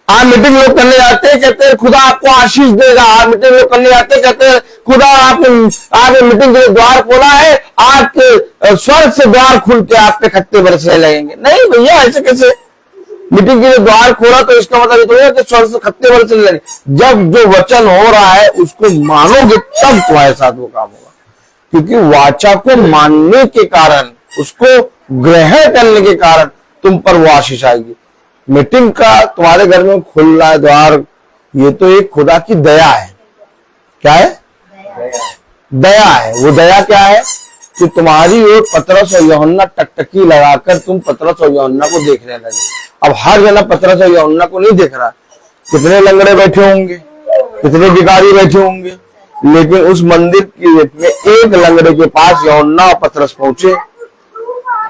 Speaker 3: आज मीटिंग लोग करने जाते हैं, कहते हैं खुदा आपको आशीष देगा। आज मीटिंग लोग करने जाते हैं, कहते हैं खुदा आपने मीटिंग के लिए द्वार खोला है, आपके स्वर्ग से द्वार खुल के आप पे खत्ते बरसने लगेंगे। नहीं भैया, ऐसे कैसे? मीटिंग के लिए द्वार खोला तो इसका मतलब ये तो है कि स्वर्ग से खत्ते बरसने लगे। जब जो वचन हो रहा है उसको मानोगे तब तुम्हारे साथ वो काम होगा, क्योंकि वाचा को मानने के कारण, उसको ग्रहण करने के कारण तुम पर वो आशीष आएगी। मीटिंग का तुम्हारे घर में खुल रहा है द्वार, ये तो एक खुदा की दया है। क्या है? दया है। वो दया क्या है कि तुम्हारी ओर पतरस और यूहन्ना टकटकी लगाकर तुम पतरस और यूहन्ना को देखने लगे। अब हर जना पतरस और यूहन्ना को नहीं देख रहा। कितने लंगड़े बैठे होंगे, कितने भिखारी बैठे होंगे, लेकिन उस मंदिर की में एक लंगड़े के पास यूहन्ना और पतरस पहुंचे।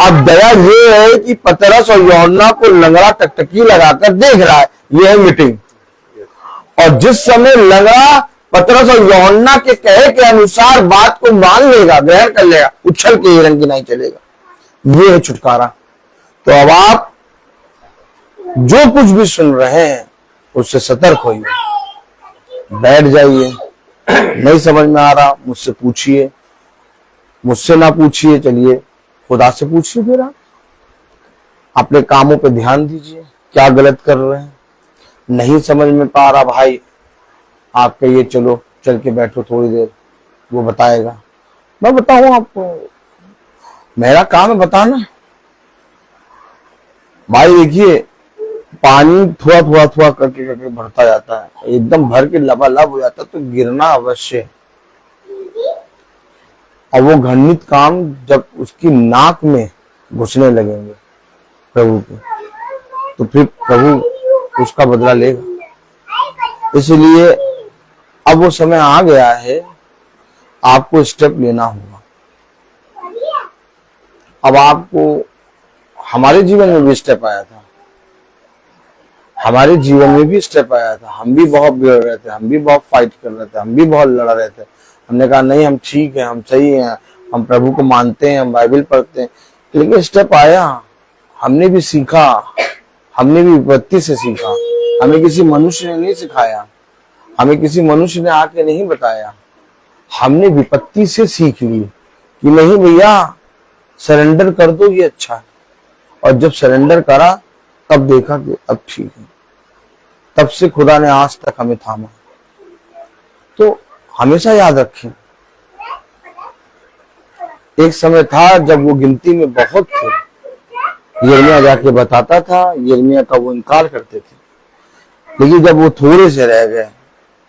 Speaker 3: अब दया ये है कि पतरस और यूहन्ना को लंगड़ा टकटकी लगाकर देख रहा है, ये है मीटिंग। और जिस समय लंगड़ा पतरस और यूहन्ना के कहे के अनुसार बात को मान लेगा, ग्रहण कर लेगा, उछल के हिरण की नहीं चलेगा। ये है छुटकारा। तो अब आप जो कुछ भी सुन रहे हैं उससे सतर्क होइए, बैठ जाइए। नहीं समझ में आ रहा मुझसे पूछिए, मुझसे ना पूछिए, चलिए खुदा से पूछिए। फिर आप अपने कामों पे ध्यान दीजिए, क्या गलत कर रहे हैं। नहीं समझ में पा रहा भाई, आप कहिए चलो चल के बैठो थोड़ी देर, वो बताएगा। मैं बताऊं आपको, मेरा काम है बताना। भाई देखिए, पानी थोड़ा थोड़ा थोड़ा करके करके बढ़ता जाता है, एकदम भर के लबालब हो जाता है तो गिरना अवश्य है। और वो घृणित काम जब उसकी नाक में घुसने लगेंगे प्रभु के, तो फिर प्रभु उसका बदला लेगा। इसलिए अब वो समय आ गया है, आपको स्टेप लेना होगा। अब आपको, हमारे जीवन में भी स्टेप आया था, हमारे जीवन में भी स्टेप आया था। हम भी बहुत बिगड़ रहे थे, हम भी बहुत फाइट कर रहे थे, हम भी बहुत लड़ रहे थे। हमने कहा नहीं, हम ठीक है, हम सही हैं, हम प्रभु को मानते हैं, हम बाइबल पढ़ते हैं। लेकिन स्टेप आया, हमने भी सीखा, हमने भी विपत्ति से सीखा। हमें किसी मनुष्य ने नहीं सिखाया, हमें किसी मनुष्य ने आके नहीं बताया, हमने विपत्ति से सीख ली कि नहीं भैया सरेंडर कर दो, ये अच्छा है। और जब सरेंडर करा तब देखा कि अब ठीक है। तब से खुदा ने आज तक हमें थामा। तो हमेशा याद रखें, एक समय था जब वो गिनती में बहुत थे, यिर्मयाह जाके बताता था, यिर्मयाह का वो इनकार करते थे। लेकिन जब वो थोड़े से रह गए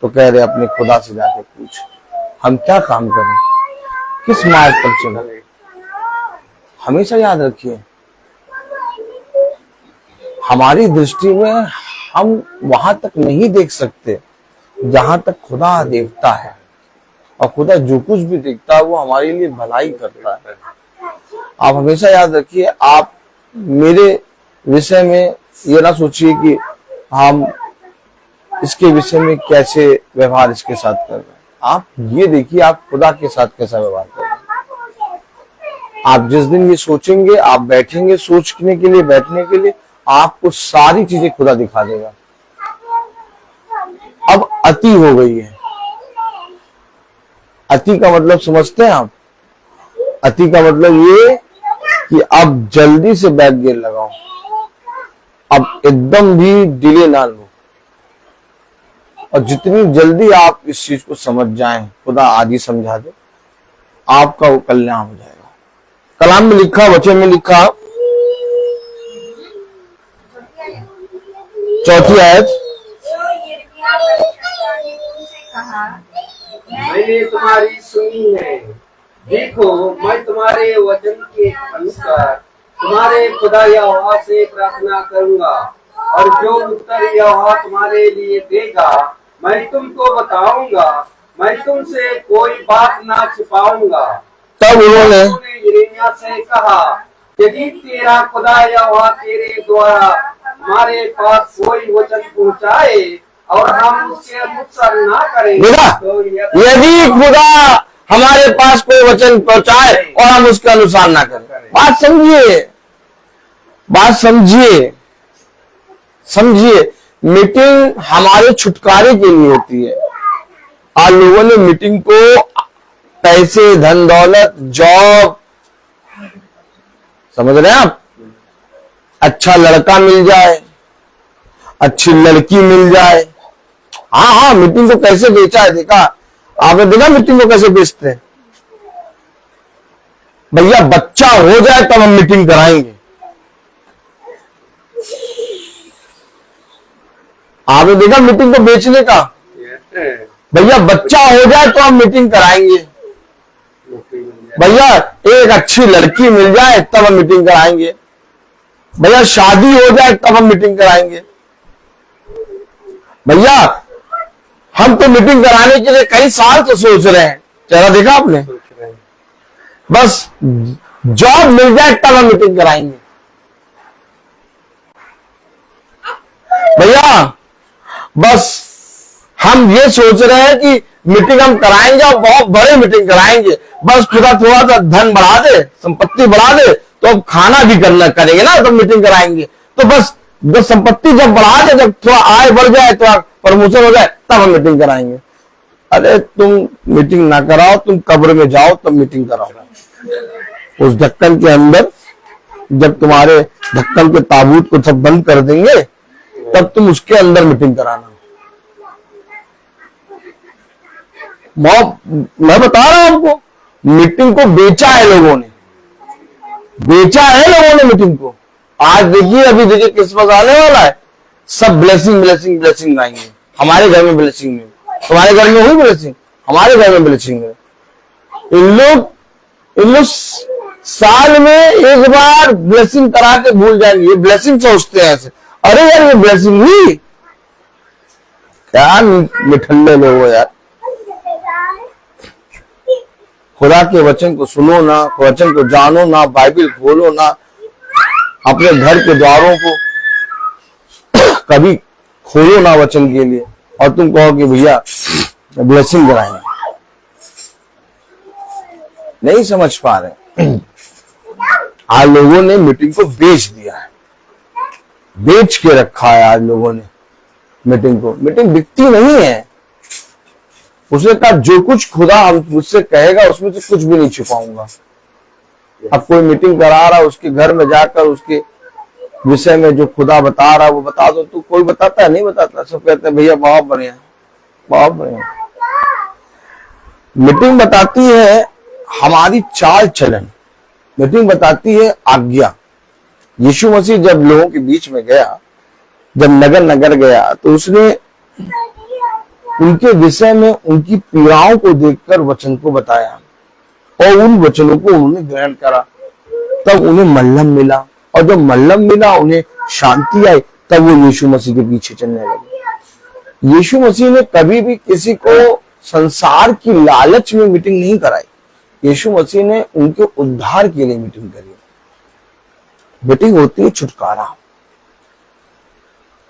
Speaker 3: तो कह रहे अपने खुदा से जाके पूछ, हम क्या काम करें, किस मार्ग पर चलें। हमेशा याद रखिए, हमारी दृष्टि में हम वहां तक नहीं देख सकते जहां तक खुदा देखता है। और खुदा जो कुछ भी देखता है वो हमारे लिए भलाई करता है। आप हमेशा याद रखिए, आप मेरे विषय में ये ना सोचिए कि हम इसके विषय में कैसे व्यवहार इसके साथ कर रहे हैं। आप ये देखिए आप खुदा के साथ कैसा व्यवहार कर रहे हैं। आप जिस दिन ये सोचेंगे, आप बैठेंगे सोचने के लिए, बैठने के लिए, आपको सारी चीजें खुदा दिखा देगा। अब अति हो गई है, अति का मतलब समझते हैं आप? अति का मतलब ये कि अब जल्दी से बैक गियर लगाओ, अब एकदम भी डिले ना लो, और जितनी जल्दी आप इस चीज को समझ जाएं, खुदा आदि समझा दे, आपका वो कल्याण हो जाएगा। कलाम में लिखा, वचन में लिखा, चौथी आयत,
Speaker 2: सो यिर्मयाह भविष्यवक्ता ने उनसे कहा,
Speaker 1: मैंने तुम्हारी सुनी है, देखो मैं तुम्हारे वचन के अनुसार तुम्हारे खुदा यहोवा से प्रार्थना करूंगा, और जो उत्तर यहोवा तुम्हारे लिए देगा मैं तुमको बताऊंगा, मैं तुमसे कोई बात ना छिपाऊंगा।
Speaker 3: तब उन्होंने
Speaker 1: यिर्मयाह से कहा, यदि तेरा खुदा यहोवा तेरे द्वारा हमारे पास कोई वचन पहुंचाए और हम उसके अनुसार ना करें, तो
Speaker 3: यदि खुदा हमारे पास कोई वचन पहुंचाए और हम उसके अनुसार ना करें। बात समझिए, बात समझिए, समझिए। मीटिंग हमारे छुटकारे के लिए होती है। आप लोगों ने मीटिंग को पैसे, धन दौलत, जॉब, समझ रहे हैं आप, अच्छा लड़का मिल जाए, अच्छी लड़की मिल जाए, हाँ हाँ, मीटिंग को कैसे बेचा है देखा आपने? देखा मीटिंग को कैसे बेचते हैं? भैया बच्चा हो जाए तब हम मीटिंग कराएंगे। आपने देखा मीटिंग को बेचने का? भैया बच्चा हो जाए तो हम मीटिंग कराएंगे, भैया एक अच्छी लड़की मिल जाए तब हम मीटिंग कराएंगे, भैया शादी हो जाए तब हम मीटिंग कराएंगे। भैया हम तो मीटिंग कराने के लिए कई साल से सोच रहे हैं, चेहरा देखा आपने? बस जॉब मिल जाए तब हम मीटिंग कराएंगे। भैया बस हम ये सोच रहे हैं कि मीटिंग हम कराएंगे और बहुत बड़े मीटिंग कराएंगे, बस खुदा थोड़ा सा धन बढ़ा दे, संपत्ति बढ़ा दे, तो अब खाना भी करना करेंगे ना, तो मीटिंग कराएंगे। तो बस जब संपत्ति जब बढ़ा दे, जब थोड़ा आय बढ़ जाए, थोड़ा प्रमोशन हो जाए, तब हम मीटिंग कराएंगे। अरे तुम मीटिंग ना कराओ, तुम कब्र में जाओ तब मीटिंग कराओ। उस ढक्कन के अंदर जब तुम्हारे ढक्कन के ताबूत को सब बंद कर देंगे, तब तुम उसके अंदर मीटिंग कराना। मैं बता रहा हूं आपको, मीटिंग को बेचा है लोगों ने, बेचा है लोगों ने मीटिंग को। आज देखिए, अभी देखिए क्रिसमस आने वाला है, सब ब्लेसिंग ब्लेसिंग ब्लेसिंग आएंगे। हमारे घर में ब्लेसिंग नहीं, तुम्हारे घर में हुई ब्लेसिंग, हमारे घर में ब्लेसिंग है। इन लोग साल में एक बार ब्लेसिंग करा के भूल जाएंगे। ये ब्लेसिंग सोचते हैं ऐसे, अरे यार ये ब्लेसिंग हुई, क्या मिठल्ले लोग हो यार। खुदा के वचन को सुनो ना, वचन को जानो ना, बाइबल खोलो ना, अपने घर के द्वारों को कभी खोलो ना वचन के लिए, और तुम कहो कि भैया ब्लेसिंग कराएंगे। नहीं समझ पा रहे। आज लोगों ने मीटिंग को बेच दिया है, बेच के रखा है आज लोगों ने मीटिंग को। मीटिंग बिकती नहीं है। उसने कहा जो कुछ खुदा हम मुझसे कहेगा उसमें से कुछ भी नहीं छुपाऊंगा। अब कोई मीटिंग करा रहा, उसके घर में जाकर उसके विषय में जो खुदा बता रहा वो बता दो, तो कोई बताता है? नहीं बताता। सब कहते हैं भैया बहुत बढ़िया, बहुत बढ़िया। मीटिंग बताती है हमारी चाल चलन, मीटिंग बताती है आज्ञा। यीशु मसीह जब लोगों के बीच में गया, जब नगर नगर गया, तो उसने उनके विषय में उनकी पीड़ाओं को देखकर वचन को बताया, और उन वचनों को उन्होंने ग्रहण करा। तब उन्हें मल्लम मिला, और जब मल्लम मिला, उन्हें शांति आई, तब वो यीशु मसीह के पीछे चलने लगे। यीशु मसीह ने कभी भी किसी को संसार की लालच में मीटिंग नहीं कराई। यीशु मसीह ने उनके उद्धार के लिए मीटिंग करी। मीटिंग होती है छुटकारा।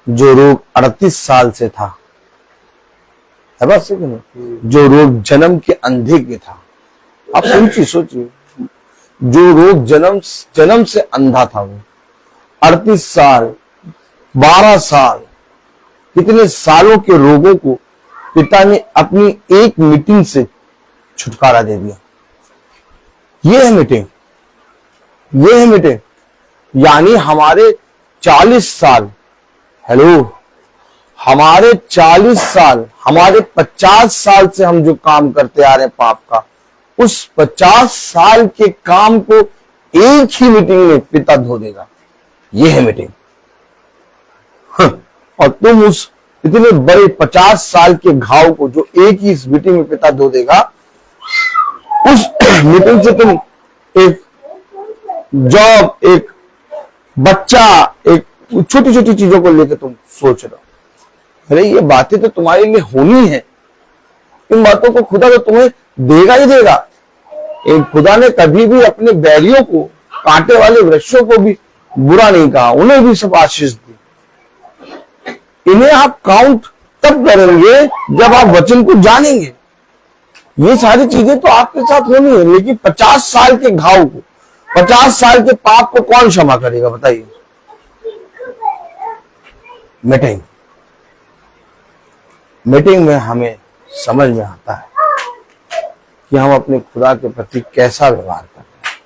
Speaker 3: जो रोग 38 साल से था, है बात सही नहीं? जो रोग जन्म के अंधे के था, आप सोचिए, जो रोग जन्म से अंधा था, वो 38 साल, 12 साल, कितने सालों के रोगों को पिता ने अपनी एक मीटिंग से छुटकारा दे दिया। ये है मीटिंग, ये है मीटिंग। यानी हमारे 40 साल, हेलो, हमारे 40 साल, हमारे 50 साल से हम जो काम करते आ रहे हैं पाप का, उस 50 साल के काम को एक ही मीटिंग में पिता धो देगा। ये है मीटिंग। और तुम उस इतने बड़े 50 साल के घाव को जो एक ही इस मीटिंग में पिता धो देगा, उस मीटिंग से तुम एक जॉब, एक बच्चा, एक छोटी छोटी चीजों को लेकर तुम सोच रहे हो। अरे ये बातें तो तुम्हारे लिए होनी है। इन बातों को खुदा तो तुम्हें देगा ही देगा। एक खुदा ने कभी भी अपने बैरियों को, कांटे वाले वृक्षों को भी बुरा नहीं कहा, उन्हें भी सब आशीष दी। इन्हें आप काउंट तब करेंगे जब आप वचन को जानेंगे। ये सारी चीजें तो आपके साथ होनी है, लेकिन 50 साल के घाव को, 50 साल के पाप को कौन क्षमा करेगा बताइए? मीटिंग, मीटिंग में हमें समझ में आता है कि हम अपने खुदा के प्रति कैसा व्यवहार कर रहे हैं,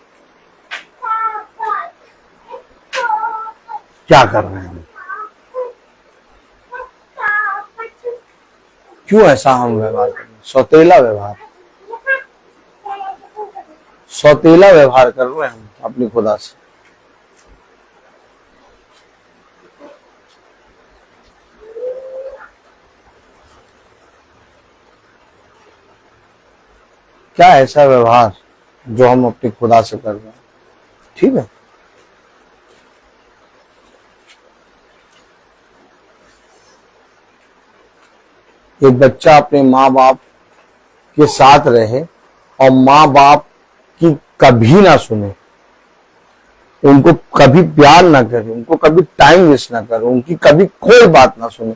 Speaker 3: क्या कर रहे हैं, क्यों ऐसा हम व्यवहार कर रहे हैं। सौतेला व्यवहार, सौतेला व्यवहार कर रहे हैं हम अपने खुदा से। क्या ऐसा व्यवहार जो हम अपने खुदा से कर रहे हैं? ठीक है, एक बच्चा अपने माँ बाप के साथ रहे और माँ बाप की कभी ना सुने, उनको कभी प्यार ना करे, उनको कभी टाइम वेस्ट ना करे, उनकी कभी कोई बात ना सुने,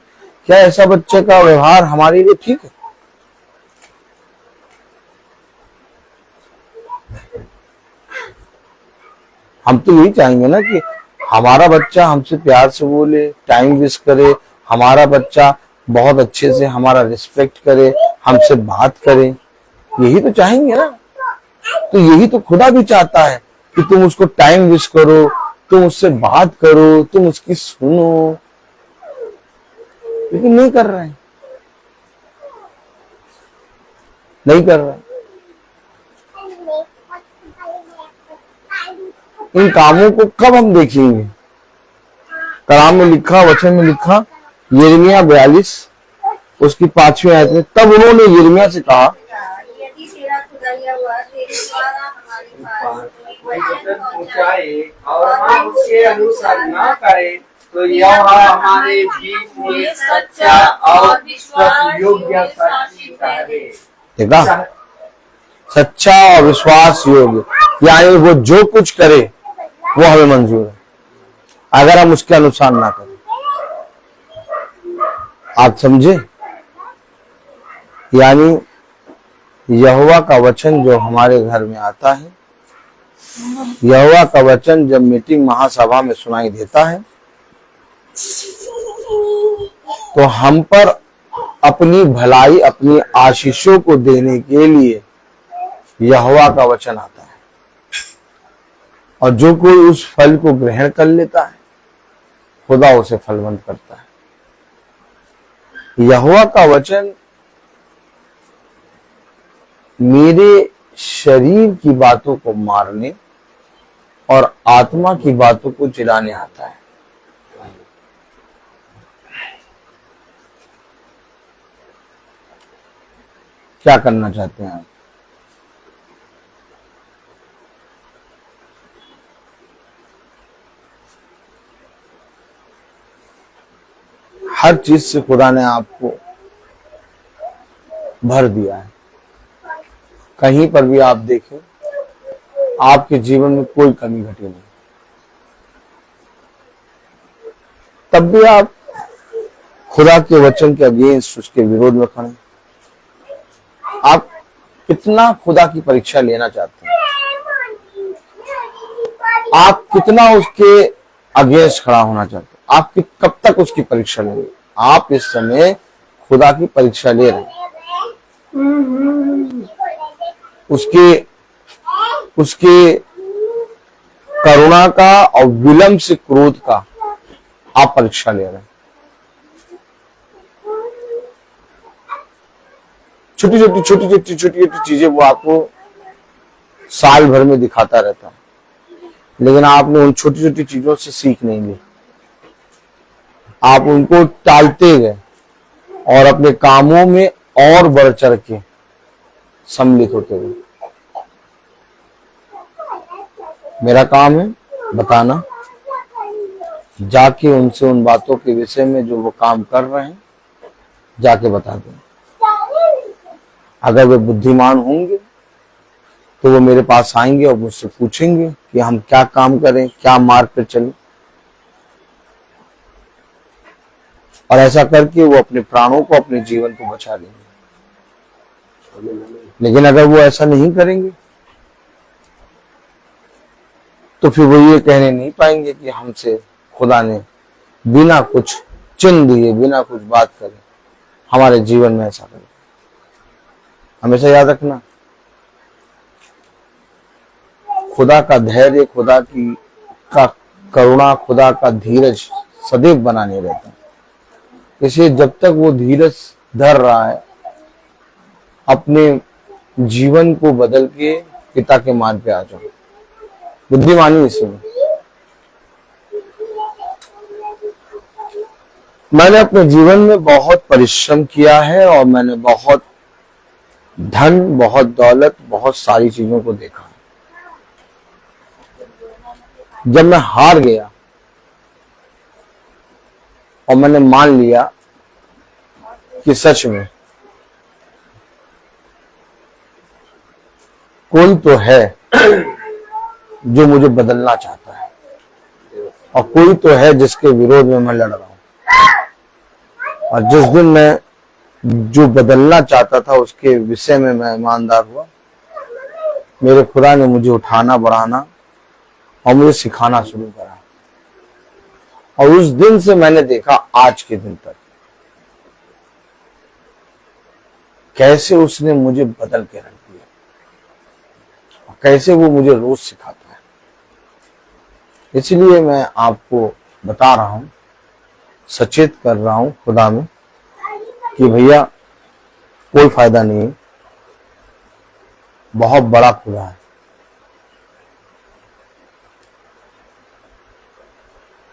Speaker 3: क्या ऐसा बच्चे का व्यवहार हमारे लिए ठीक है? हम तो यही चाहेंगे ना कि हमारा बच्चा हमसे प्यार से बोले, टाइम वेस्ट करे, हमारा बच्चा बहुत अच्छे से हमारा रिस्पेक्ट करे, हमसे बात करे, यही तो चाहेंगे ना। तो यही तो खुदा भी चाहता है कि तुम उसको टाइम वेस्ट करो, तुम उससे बात करो, तुम उसकी सुनो, लेकिन नहीं कर रहे हैं, नहीं कर रहे हैं। इन कामों को कब हम देखेंगे? कलाम में लिखा, वचन में लिखा, यिर्मयाह 42 उसकी 5वीं आयत में, तब उन्होंने यिर्मयाह से कहा,
Speaker 2: यदि तेरा खुदा यहोवा तेरे द्वारा हमारे पास
Speaker 1: कोई वचन पहुंचाए और हम उसके अनुसार न करें, तो यहोवा हमारे बीच में सच्चा और विश्वास योग्य साक्षी ठहरे।
Speaker 3: देखा, सच्चा और विश्वास योग्य, यानी वो जो कुछ करे वो हमें मंजूर है, अगर हम उसके अनुसार ना करें। आप समझे? यानी यहोवा का वचन जो हमारे घर में आता है, यहोवा का वचन जब मीटिंग महासभा में सुनाई देता है, तो हम पर अपनी भलाई, अपनी आशीषों को देने के लिए यहोवा का वचन आता है। और जो कोई उस फल को ग्रहण कर लेता है, खुदा उसे फलवंत करता है। यहोवा का वचन मेरे शरीर की बातों को मारने और आत्मा की बातों को चिढ़ाने आता है। क्या करना चाहते हैं आप? हर चीज से खुदा ने आपको भर दिया है। कहीं पर भी आप देखें, आपके जीवन में कोई कमी घटी नहीं, तब भी आप खुदा के वचन के अगेंस्ट, उसके विरोध में खड़े। आप कितना खुदा की परीक्षा लेना चाहते हैं? आप कितना उसके अगेंस्ट खड़ा होना चाहते हैं? आप कब तक उसकी परीक्षा लेंगे? आप इस समय खुदा की परीक्षा ले रहे हैं। उसके उसके करुणा का और विलंब से क्रोध का आप परीक्षा ले रहे हैं। छोटी छोटी चीजें वो आपको साल भर में दिखाता रहता है, लेकिन आपने उन छोटी छोटी चीजों से सीख नहीं ली। आप उनको टालते गए और अपने कामों में और बढ़ चढ़ के सम्मिलित होते गए। मेरा काम है बताना, जाके उनसे उन बातों के विषय में जो वो काम कर रहे हैं जाके बता दें। अगर वे बुद्धिमान होंगे तो वो मेरे पास आएंगे और मुझसे पूछेंगे कि हम क्या काम करें, क्या मार्ग पर चलें, और ऐसा करके वो अपने प्राणों को, अपने जीवन को बचा लेंगे। लेकिन अगर वो ऐसा नहीं करेंगे तो फिर वो ये कहने नहीं पाएंगे कि हमसे खुदा ने बिना कुछ चिन्ह दिए, बिना कुछ बात करे हमारे जीवन में ऐसा करे। हमेशा याद रखना, खुदा का धैर्य, खुदा की का करुणा, खुदा का धीरज सदैव बना नहीं रहता। इसलिए जब तक वो धीरज धर रहा है, अपने जीवन को बदल के पिता के मार्ग पे आ जाओ। बुद्धिमानी इसमें। मैंने अपने जीवन में बहुत परिश्रम किया है और मैंने बहुत धन, बहुत दौलत, बहुत सारी चीजों को देखा। जब मैं हार गया और मैंने मान लिया कि सच में कोई तो है जो मुझे बदलना चाहता है और कोई तो है जिसके विरोध में मैं लड़ रहा हूं, और जिस दिन मैं जो बदलना चाहता था उसके विषय में मैं ईमानदार हुआ, मेरे खुदा ने मुझे उठाना, बढ़ाना और मुझे सिखाना शुरू करा। और उस दिन से मैंने देखा आज के दिन तक कैसे उसने मुझे बदल के रख दिया, कैसे वो मुझे रोज सिखाता है। इसलिए मैं आपको बता रहा हूं, सचेत कर रहा हूं खुदा में कि भैया कोई फायदा नहीं है, बहुत बड़ा खुदा है।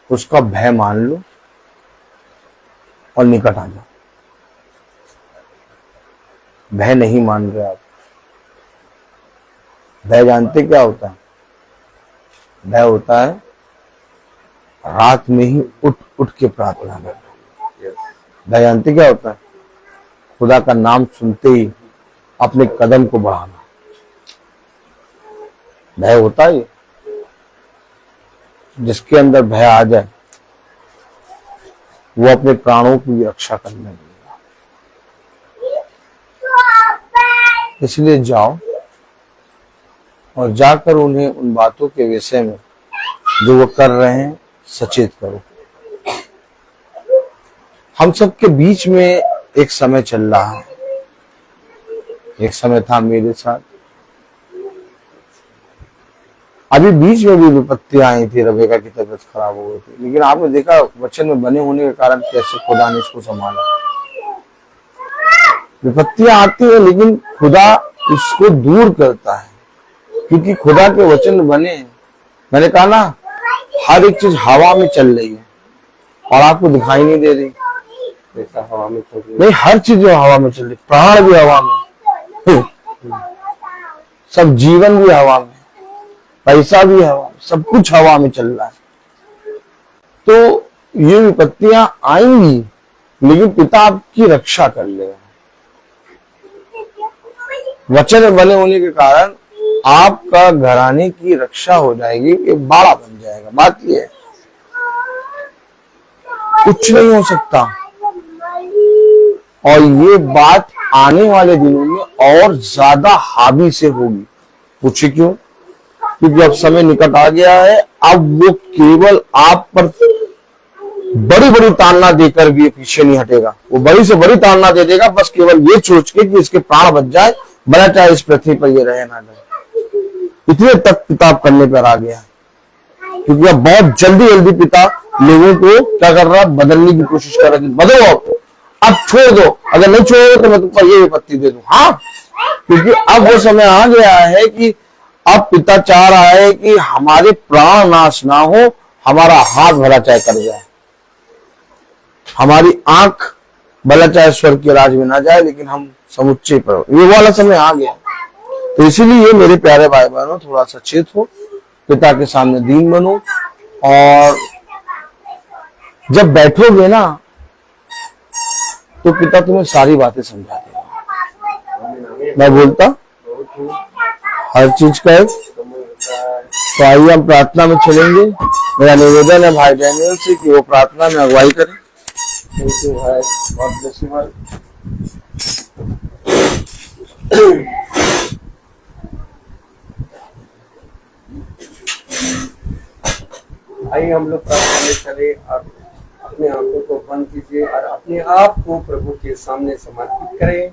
Speaker 3: उसका भय मान लो और निकट आ जाओ। भय नहीं मान रहे आप। भय जानते क्या होता है? भय होता है रात में ही उठ उठ के प्रार्थना करना। भय जानते क्या होता है? खुदा का नाम सुनते ही अपने कदम को बढ़ाना। भय होता है। जिसके अंदर भय आ जाए वो अपने प्राणों की रक्षा करने लगेगा। इसलिए जाओ और जाकर उन्हें उन बातों के विषय में जो वो कर रहे हैं सचेत करो। हम सबके बीच में एक समय चल रहा है। एक समय था मेरे साथ, अभी बीच में भी विपत्तियां आई थी, रबेका की तबीयत खराब हो गई थी, लेकिन आपने देखा वचन में बने होने के कारण कैसे खुदा ने इसको संभाला। विपत्तियां आती है लेकिन खुदा इसको दूर करता है, क्योंकि खुदा के वचन में बने हैं। मैंने कहा ना, हर एक चीज हवा में चल रही है और आपको दिखाई नहीं दे रही।
Speaker 1: हवा में चल रही
Speaker 3: नहीं, हर चीज हवा में चल रही, प्राण भी हवा में, सब जीवन भी हवा में, पैसा भी हवा, सब कुछ हवा में चल रहा है। तो ये विपत्तियां आएंगी लेकिन पिता आपकी रक्षा कर लेगा। वचन में बने होने के कारण आपका घराने की रक्षा हो जाएगी, एक बाड़ा बन जाएगा। बात ये है, कुछ नहीं हो सकता। और ये बात आने वाले दिनों में और ज्यादा हावी से होगी। पूछे क्यों? क्योंकि अब समय निकट आ गया है। अब वो केवल आप पर बड़ी बड़ी ताड़ना देकर भी पीछे नहीं हटेगा। वो बड़ी से बड़ी ताड़ना दे देगा, बस केवल ये सोच के कि इसके प्राण बच जाए भला चाहे इस पृथ्वी पर ये रहे ना रहे। इतने तक पिता करने पर आ गया, क्योंकि अब बहुत जल्दी जल्दी पिता लोगों को क्या कर रहा है, बदलने की कोशिश कर रहा है। बदलो, अब छोड़ दो, अगर नहीं छोड़ोगे तो मैं तुमको ये विपत्ति दे दूं। हाँ, क्योंकि अब वो समय आ गया है कि अब पिता चाह रहा है कि हमारे प्राण नाश ना हो, हमारा हाथ भला चाहे कर जाए, हमारी आंख भला चाहे स्वर्ग के राज में ना जाए, लेकिन हम समुच्चय पर, ये वाला समय आ गया। तो इसीलिए मेरे प्यारे भाई बहनों, थोड़ा सचेत हो, पिता के सामने दीन बनो, और जब बैठोगे ना तो पिता तुम्हें सारी बातें समझा देगा। मैं बोलता हर चीज का है। तो आइए हम प्रार्थना में चलेंगे। मेरा निवेदन है भाई डैनियल से कि वो प्रार्थना में अगुवाई करें।
Speaker 1: थैंक यू भाई, गॉड ब्लेस यू भाई। आइए हम लोग प्रार्थना में चले और अपने आंखों को बंद कीजिए और अपने आप को प्रभु के सामने समर्पित करें।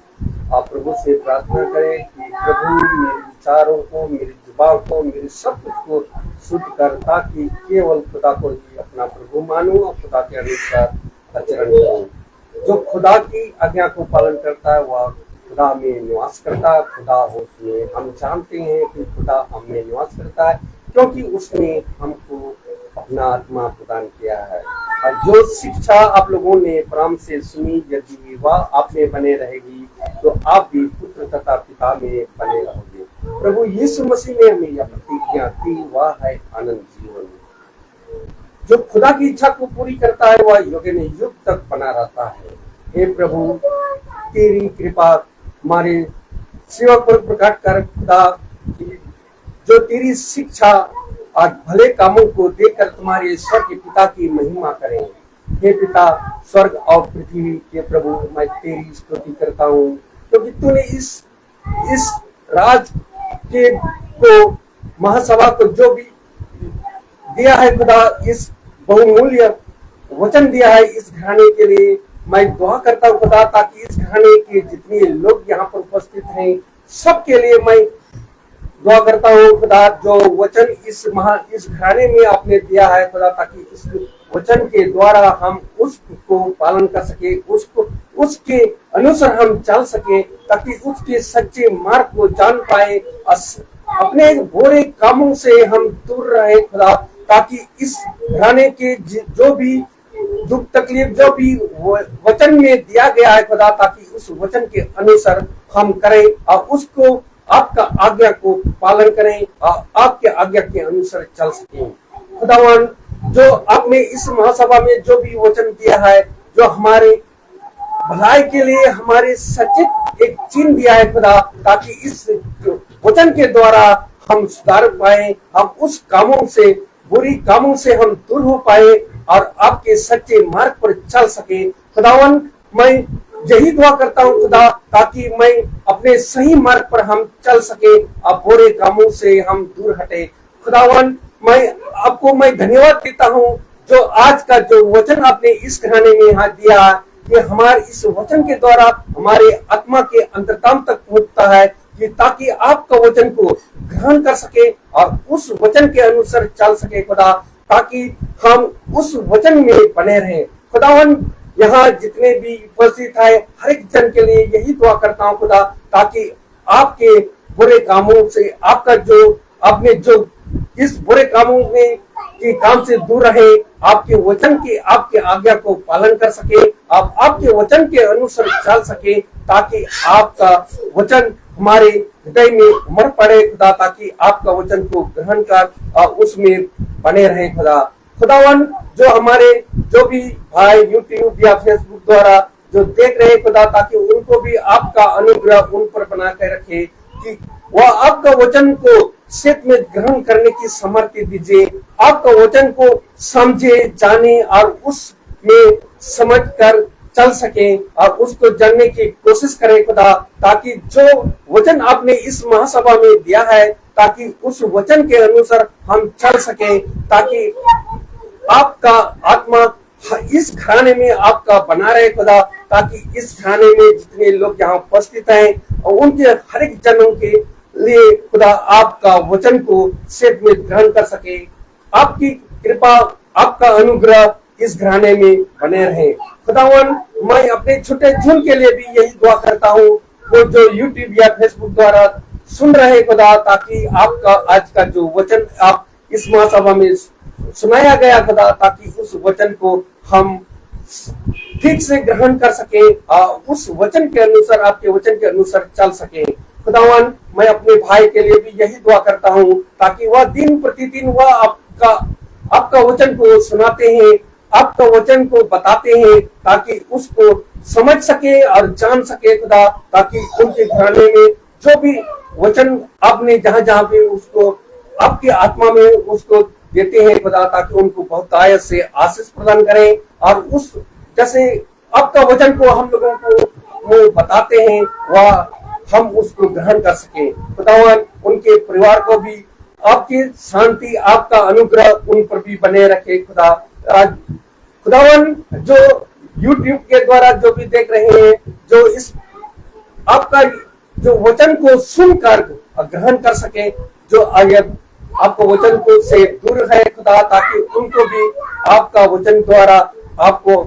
Speaker 1: आप प्रभु से प्रार्थना करें कि प्रभु मेरे विचारों को, मेरी जुबान को, मेरे सब कुछ को शुद्ध कर, ताकि केवल खुदा को ही अपना प्रभु मानूं और खुदा के अनुसार आचरण करूं। जो खुदा की आज्ञा को पालन करता है वह खुदा में निवास करता है। खुदा हो उसमें, हम जानते हैं कि खुदा हमें निवास करता है, क्योंकि उसने हमको अपना आत्मा प्रदान किया है। और जो शिक्षा आप लोगों ने प्रारंभ से सुनी, यदि वह आप में बने रहेगी तो आप भी पुत्र तथा पिता में बने रहोगे। प्रभु यीशु मसीह ने हमें यह प्रतिज्ञा दी, वह है आनंद जीवन। जो खुदा की इच्छा को पूरी करता है वह युग ने युग तक बना रहता है। हे प्रभु, तेरी कृपा हमारे सेवक पर प्रकट कर। खुदा, जो तेरी शिक्षा और भले कामों को देखकर तुम्हारे स्वर्ग के पिता की महिमा करें। हे पिता, स्वर्ग और पृथ्वी के प्रभु, मैं तेरी स्तुति करता हूँ, क्योंकि तूने इस राज के को, महासभा को जो भी दिया है खुदा, इस बहुमूल्य वचन दिया है इस घराने के लिए, मैं दुआ करता हूँ खुदा, ताकि इस घराने के जितने लोग यहाँ पर उपस्थित हैं सबके लिए मैं दुआ करता हूँ खुदा। जो वचन इस घराने में आपने दिया है खुदा, ताकि इस वचन के द्वारा हम उसको पालन कर सके, उसके अनुसार हम चल सके, ताकि उसके सच्चे मार्ग को जान पाए, अपने बुरे कामों से हम दूर रहे खुदा, ताकि इस घराने के जो भी दुख तकलीफ जो भी वचन में दिया गया है खुदा, ताकि उस वचन के अनुसार हम करें और उसको आपका आज्ञा को पालन करें और आपके आज्ञा के अनुसार चल सकें। खुदावन, जो आपने इस महासभा में जो भी वचन दिया है, जो हमारे भलाई के लिए हमारे सचेत एक चिन्ह दिया है खुदा, ताकि इस वचन के द्वारा हम सुधार पाए, हम उस कामों से, बुरी कामों से हम दूर हो पाए और आपके सच्चे मार्ग पर चल सके। खुदावन, मैं यही दुआ करता हूँ खुदा, ताकि मैं अपने सही मार्ग पर हम चल सके और बुरे कामों से हम दूर हटे। खुदावन, मैं धन्यवाद देता हूँ जो आज का जो वचन आपने इस घराने में यहाँ दिया, कि हमारे इस वचन के द्वारा हमारे आत्मा के अंतरतम तक पहुंचता है, कि ताकि आपका वचन को ग्रहण कर सके और उस वचन के अनुसार चल सके खुदा, ताकि हम उस वचन में बने रहें। खुदावन, यहाँ जितने भी उपस्थित है हर एक जन के लिए यही दुआ करता हूँ खुदा, ताकि आपके बुरे कामों से, आपका जो आपने जो इस बुरे कामों में के काम से दूर रहे, आपके वचन की, आपके आज्ञा को पालन कर सके, आप आपके वचन के अनुसार चल सके, ताकि आपका वचन हमारे हृदय में उमड़ पड़े खुदा, ताकि आपका वचन को ग्रहण कर और उसमें बने रहे खुदा। खुदावन, जो हमारे जो भी भाई यूट्यूब या फेसबुक द्वारा जो देख रहे खुदा, ताकि उनको भी आपका अनुग्रह उन पर बना कर रखे, कि वह आपका वचन को सत्य में ग्रहण करने की सामर्थ्य दीजिए, आपका वचन को समझे, जाने और उसमें समझ कर चल सके और उसको जानने की कोशिश करें खुदा, ताकि जो वचन आपने इस महासभा में दिया है, ताकि उस वचन के अनुसार हम चल सके, ताकि आपका आत्मा इस घराने में आपका बना रहे खुदा, ताकि इस घराने में जितने लोग यहाँ उपस्थित हैं और उनके हर एक जनों के लिए खुदा आपका वचन को सेठ में ग्रहण कर सके। आपकी कृपा, आपका अनुग्रह इस घराने में बने रहे। खुदावन, मैं अपने छोटे झुंड के लिए भी यही दुआ करता हूँ, वो जो यूट्यूब या फेसबुक द्वारा सुन रहे खुदा, ताकि आपका आज का जो वचन आप इस महासभा में सुनाया गया खुदा, ताकि उस वचन को हम ठीक से ग्रहण कर सके और उस वचन के अनुसार, आपके वचन के अनुसार चल सके। खुदावन, मैं अपने भाई के लिए भी यही दुआ करता हूँ, ताकि वह दिन प्रतिदिन वह आपका वचन को सुनाते हैं, आपका वचन को बताते हैं, ताकि उसको समझ सके और जान सके खुदा, ताकि उनके घराने में जो भी वचन आपने जहाँ जहाँ भी उसको आपकी आत्मा में उसको देते हैं खुदा, ताकि उनको बहुत आयत से आशीष प्रदान करें और उस जैसे आपका वचन को हम लोगों को वो बताते हैं वह हम उसको ग्रहण कर सके। खुदावन, उनके परिवार को भी आपकी शांति, आपका अनुग्रह उन पर भी बने रखे खुदा। खुदावन, जो यूट्यूब के द्वारा जो भी देख रहे हैं, जो इस आपका जो वचन को सुनकर ग्रहण कर सके, जो अगर आपको वचन को से दूर है खुदा, ताकि उनको भी आपका वचन द्वारा आपको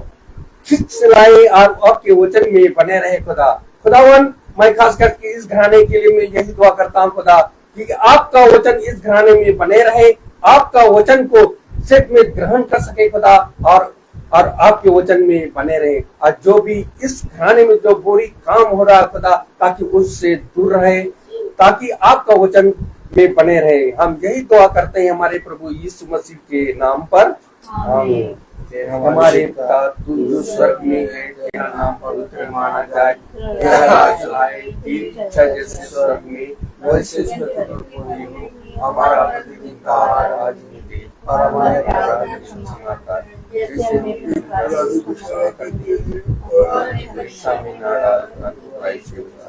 Speaker 1: खींच लाए और आपके वचन में बने रहे खुदा। खुदावन, मैं खास करके इस घराने के लिए मैं यही दुआ करता हूँ खुदा, कि आपका वचन इस घराने में बने रहे, आपका वचन को सेठ में ग्रहण कर सके खुदा, और आपके वचन में बने रहे। और जो भी इस घराने में जो बुरी काम हो रहा है खुदा, ताकि उससे दूर रहे, ताकि आपका वचन में बने रहे। हम यही दुआ करते हैं हमारे प्रभु यीशु मसीह के नाम पर, आमीन। हमारे पिता तू जो स्वर्ग में है, तेरा नाम पवित्र माना जाए, तेरा राज आए, तेरी इच्छा जैसे स्वर्ग में वैसे पृथ्वी पर भी हो। हमारा प्रतिदिन का आहार आज हमें दे, और हमारे अपराध क्षमा कर जैसे हम भी क्षमा करते हैं, और हमें परीक्षा में न डालना, तू बुराई से बचा।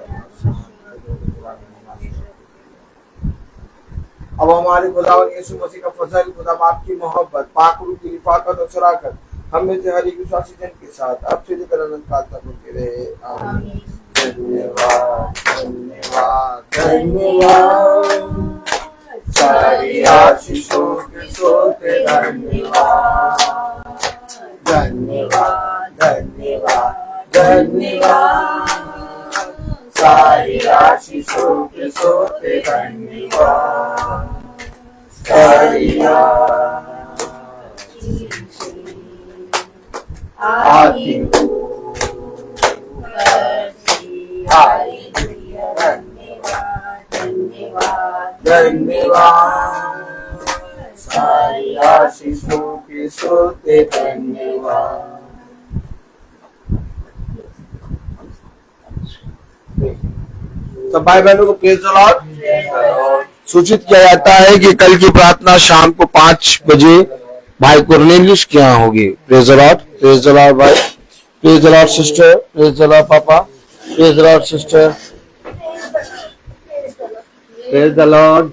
Speaker 3: अब हमारे खुदावन यीशु मसीह का फजल, खुदा बाप की मोहब्बत, पाक रूह की रिफाकत और शराकत हम में से हर एक विश्वासी जन के साथ अब से लेकर अनंत काल तक होती रहे, आमीन। धन्यवाद धन्यवाद धन्यवाद, सारी आशीषों के सोते धन्यवाद धन्यवाद धन्यवाद धन्यवाद, सारी आशीषों के सोते धन्यवाद, सारी आती धन्यवाद, सारी आशीषों के सोते धन्यवाद। तो भाई बहनों को प्रेज द लॉर्ड। सूचित किया जाता है कि कल की प्रार्थना शाम को 5 बजे भाई कोर्नेलियस के यहाँ होगी। Praise the Lord, praise the Lord भाई, praise the Lord sister, praise the Lord पापा, praise the Lord sister, praise the Lord.